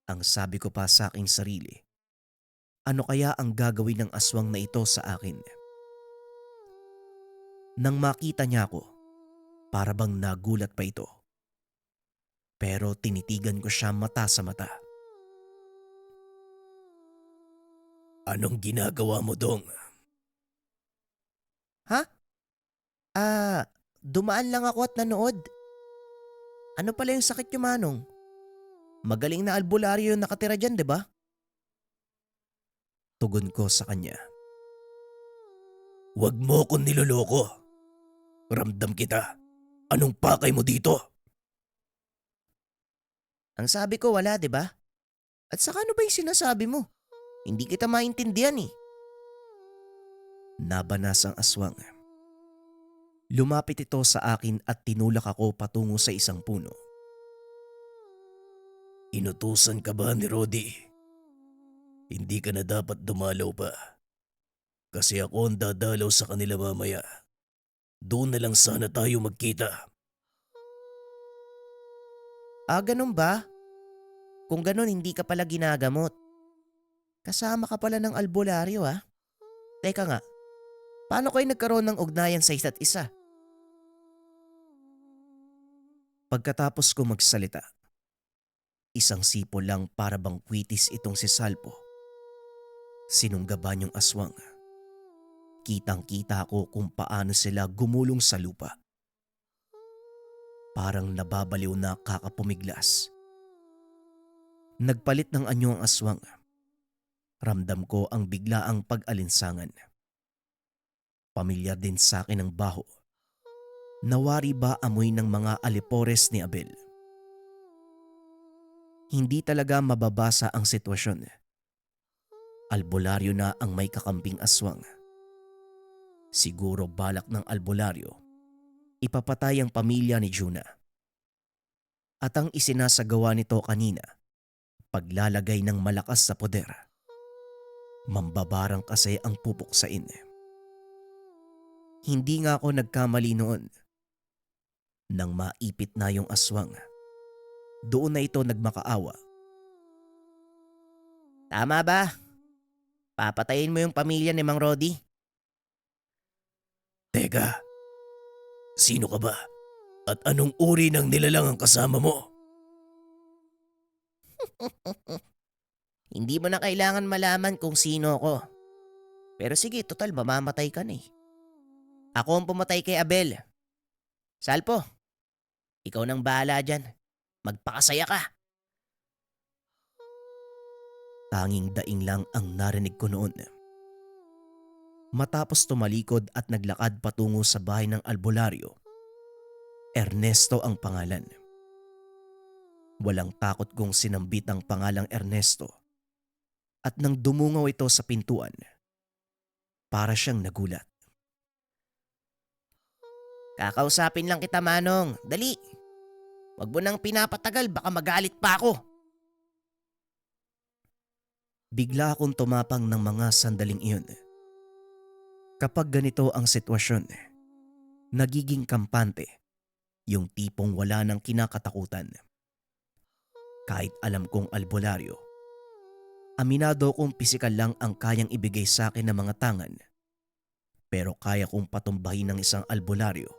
Speaker 4: Ang sabi ko pa sa aking sarili, ano kaya ang gagawin ng aswang na ito sa akin? Nang makita niya ako, para bang nagulat pa ito. Pero tinitigan ko siya mata sa mata.
Speaker 1: Anong ginagawa mo, Dong?
Speaker 2: Ha? Dumaan lang ako at nanood. Ano pala yung sakit niyo, Manong? Magaling na albularyo yung nakatira dyan, di ba?
Speaker 4: Tugon ko sa kanya.
Speaker 1: Huwag mo akong niloloko. Ramdam kita. Anong pakay mo dito?
Speaker 2: Ang sabi ko wala, di ba? At saka ano ba yung sinasabi mo? Hindi kita maintindihan eh.
Speaker 4: Nabanas ang aswang. Lumapit ito sa akin at tinulak ako patungo sa isang puno.
Speaker 1: Inutusan ka ba ni Rodi? Hindi ka na dapat dumalaw pa. Kasi ako ang dadalaw sa kanila mamaya. Doon na lang sana tayo magkita.
Speaker 2: Ganun ba? Kung ganun, hindi ka pala ginagamot. Kasama ka pala ng albularyo ah. Teka nga, paano kayo nagkaroon ng ugnayan sa isa't isa?
Speaker 4: Pagkatapos ko magsalita, isang sipo lang para bang kwitis itong si Salpo. Sinunggaban yung aswang. Kitang-kita ko kung paano sila gumulong sa lupa. Parang nababaliw na kakapumiglas. Nagpalit ng anyo ang aswang. Ramdam ko ang biglaang pag-alinsangan. Pamilyar din sa akin ang baho. Nawari ba amoy ng mga alipores ni Abel? Hindi talaga mababasa ang sitwasyon. Albularyo na ang may kakamping aswang. Siguro balak ng albularyo, ipapatay ang pamilya ni Juna. At ang isinasagawa nito kanina, paglalagay ng malakas sa poder. Mambabarang kasi ang pupuksain. Hindi nga ako nagkamali noon. Nang maipit na yung aswang, doon na ito nagmakaawa. Tama ba? Papatayin mo yung pamilya ni Mang Rodi?
Speaker 1: Teka, sino ka ba? At anong uri ng nilalang ang kasama mo?
Speaker 4: Hindi mo na kailangan malaman kung sino ako. Pero sige, total mamamatay ka na eh. Ako ang pumatay kay Abel. Salpo, ikaw nang bahala dyan. Magpakasaya ka. Tanging daing lang ang narinig ko noon. Matapos tumalikod at naglakad patungo sa bahay ng albularyo, Ernesto ang pangalan. Walang takot kong sinambit ang pangalang Ernesto. At nang dumungaw ito sa pintuan, para siyang nagulat. Kakausapin lang kita, Manong. Dali. Wag mo nang pinapatagal, baka magalit pa ako. Bigla akong tumapang ng mga sandaling iyon. Kapag ganito ang sitwasyon, nagiging kampante, yung tipong wala nang kinakatakutan. Kahit alam kong albularyo, aminado kong pisikal lang ang kayang ibigay sa akin ng mga tangan. Pero kaya kong patumbahin ng isang albularyo.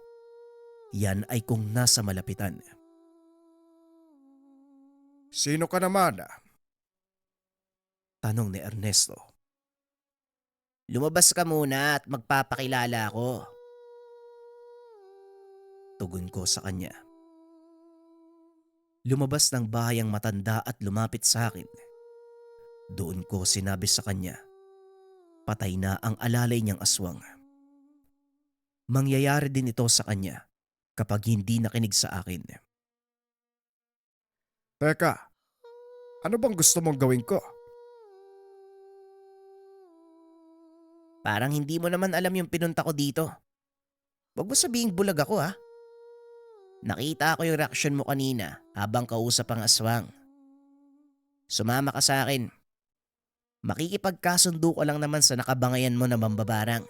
Speaker 4: Yan ay kung nasa malapitan.
Speaker 3: Sino ka naman?
Speaker 4: Tanong ni Ernesto. Lumabas ka muna at magpapakilala ako. Tugon ko sa kanya. Lumabas ng bahay ang matanda at lumapit sa akin. Doon ko sinabi sa kanya, patay na ang alalay niyang aswang. Mangyayari din ito sa kanya kapag hindi nakinig sa akin.
Speaker 3: Teka, ano bang gusto mong gawin ko?
Speaker 4: Parang hindi mo naman alam yung pinunta ko dito. Huwag mo sabihing bulag ako ha. Nakita ko yung reaksyon mo kanina habang kausap ang aswang. Sumama ka sa akin. Makikipagkasundo ko lang naman sa nakabangayan mo na mambabarang.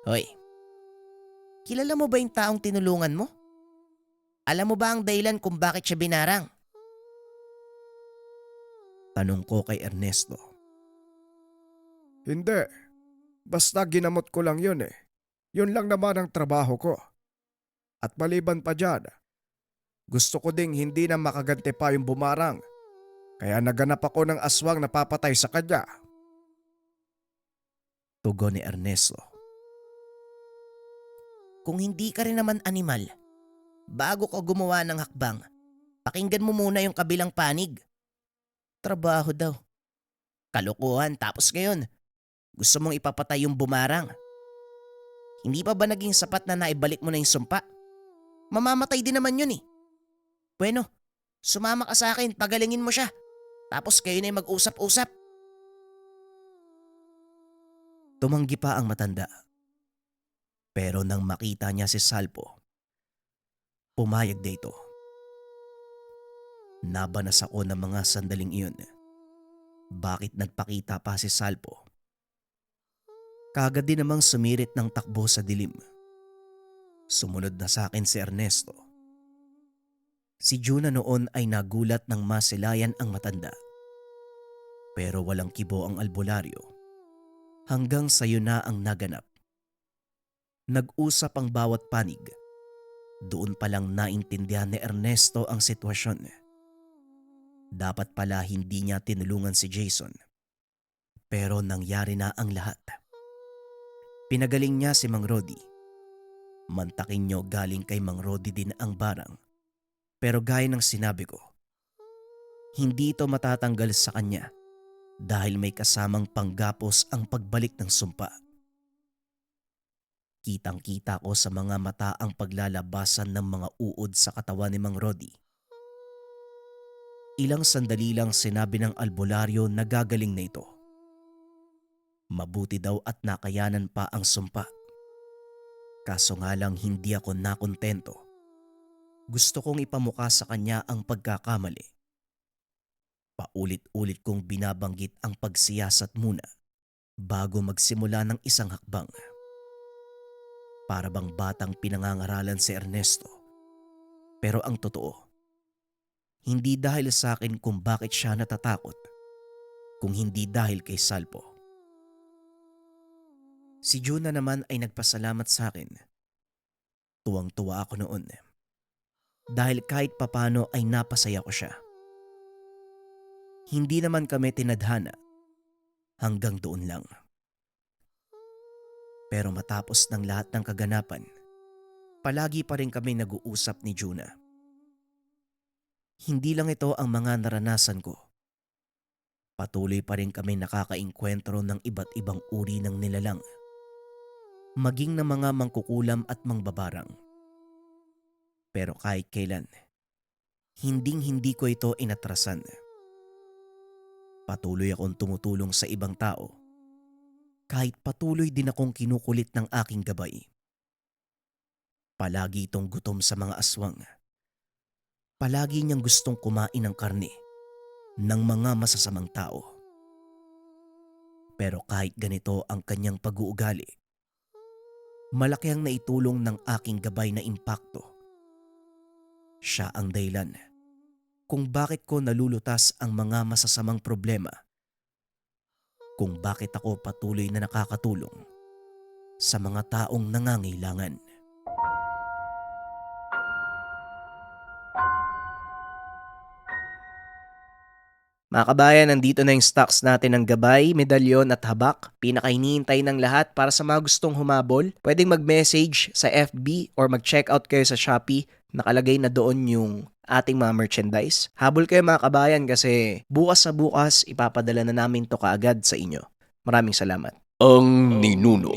Speaker 4: Hoy, kilala mo ba yung taong tinulungan mo? Alam mo ba ang dahilan kung bakit siya binarang? Tanong ko kay Ernesto.
Speaker 3: Hindi. Basta ginamot ko lang yun eh. Yun lang naman ang trabaho ko. At maliban pa dyan, gusto ko ding hindi na makaganti pa yung bumarang. Kaya naganap ako ng aswang na papatay sa kanya.
Speaker 4: Tugon ni Ernesto. Kung hindi ka rin naman animal, bago ka gumawa ng hakbang, pakinggan mo muna yung kabilang panig. Trabaho daw. Kalokohan tapos ngayon, gusto mong ipapatay yung bumarang. Hindi pa ba naging sapat na naibalik mo na yung sumpa? Mamamatay din naman yun eh. Bueno, sumama ka sa akin, pagalingin mo siya. Tapos kayo na mag-usap-usap. Tumanggi pa ang matanda. Pero nang makita niya si Salpo, pumayag dito. Nabanas ako ng mga sandaling iyon. Bakit nagpakita pa si Salpo? Kaagad din namang sumirit ng takbo sa dilim. Sumunod na sa akin si Ernesto. Si Juna noon ay nagulat nang masilayan ang matanda. Pero walang kibo ang albularyo. Hanggang sayo na ang naganap. Nag-usap ang bawat panig. Doon palang naintindihan ni Ernesto ang sitwasyon. Dapat pala hindi niya tinulungan si Jason. Pero nangyari na ang lahat. Pinagaling niya si Mang Rodi. Mantakin niyo galing kay Mang Rodi din ang barang. Pero gaya ng sinabi ko, hindi ito matatanggal sa kanya dahil may kasamang panggapos ang pagbalik ng sumpa. Kitang-kita ko sa mga mata ang paglalabasan ng mga uod sa katawan ni Mang Rodi. Ilang sandali lang sinabi ng albularyo na gagaling na ito. Mabuti daw at nakayanan pa ang sumpa. Kaso nga lang hindi ako nakontento. Gusto kong ipamukha sa kanya ang pagkakamali. Paulit-ulit kong binabanggit ang pagsiyasat muna bago magsimula ng isang hakbang. Para bang batang pinangangaralan si Ernesto. Pero ang totoo, hindi dahil sa akin kung bakit siya natatakot, kung hindi dahil kay Salpo. Si Juna naman ay nagpasalamat sa akin. Tuwang-tuwa ako noon. Dahil kahit papano ay napasaya ko siya. Hindi naman kami tinadhana. Hanggang doon lang. Pero matapos ng lahat ng kaganapan, palagi pa rin kami nag-uusap ni Juna. Hindi lang ito ang mga naranasan ko. Patuloy pa rin kami nakakainkwentro ng iba't ibang uri ng nilalang. Maging ng mga mangkukulam at mangbabarang. Pero kahit kailan, hinding-hindi ko ito inatrasan. Patuloy akong tumutulong sa ibang tao. Kahit patuloy din akong kinukulit ng aking gabay. Palagi itong gutom sa mga aswang. Palagi niyang gustong kumain ng karne ng mga masasamang tao. Pero kahit ganito ang kanyang pag-uugali, malaki ang naitulong ng aking gabay na impakto. Siya ang dahilan kung bakit ko nalulutas ang mga masasamang problema. Kung bakit ako patuloy na nakakatulong sa mga taong nangangailangan.
Speaker 2: Mga kabayan, nandito na yung stocks natin ng gabay, medalyon at habak. Pinakahinihintay ng lahat para sa mga gustong humabol. Pwedeng mag-message sa FB or mag-check out kayo sa Shopee. Nakalagay na doon yung ating mga merchandise. Habol kayo mga kabayan kasi bukas sa bukas ipapadala na namin to kaagad sa inyo. Maraming salamat.
Speaker 1: Ang ninuno.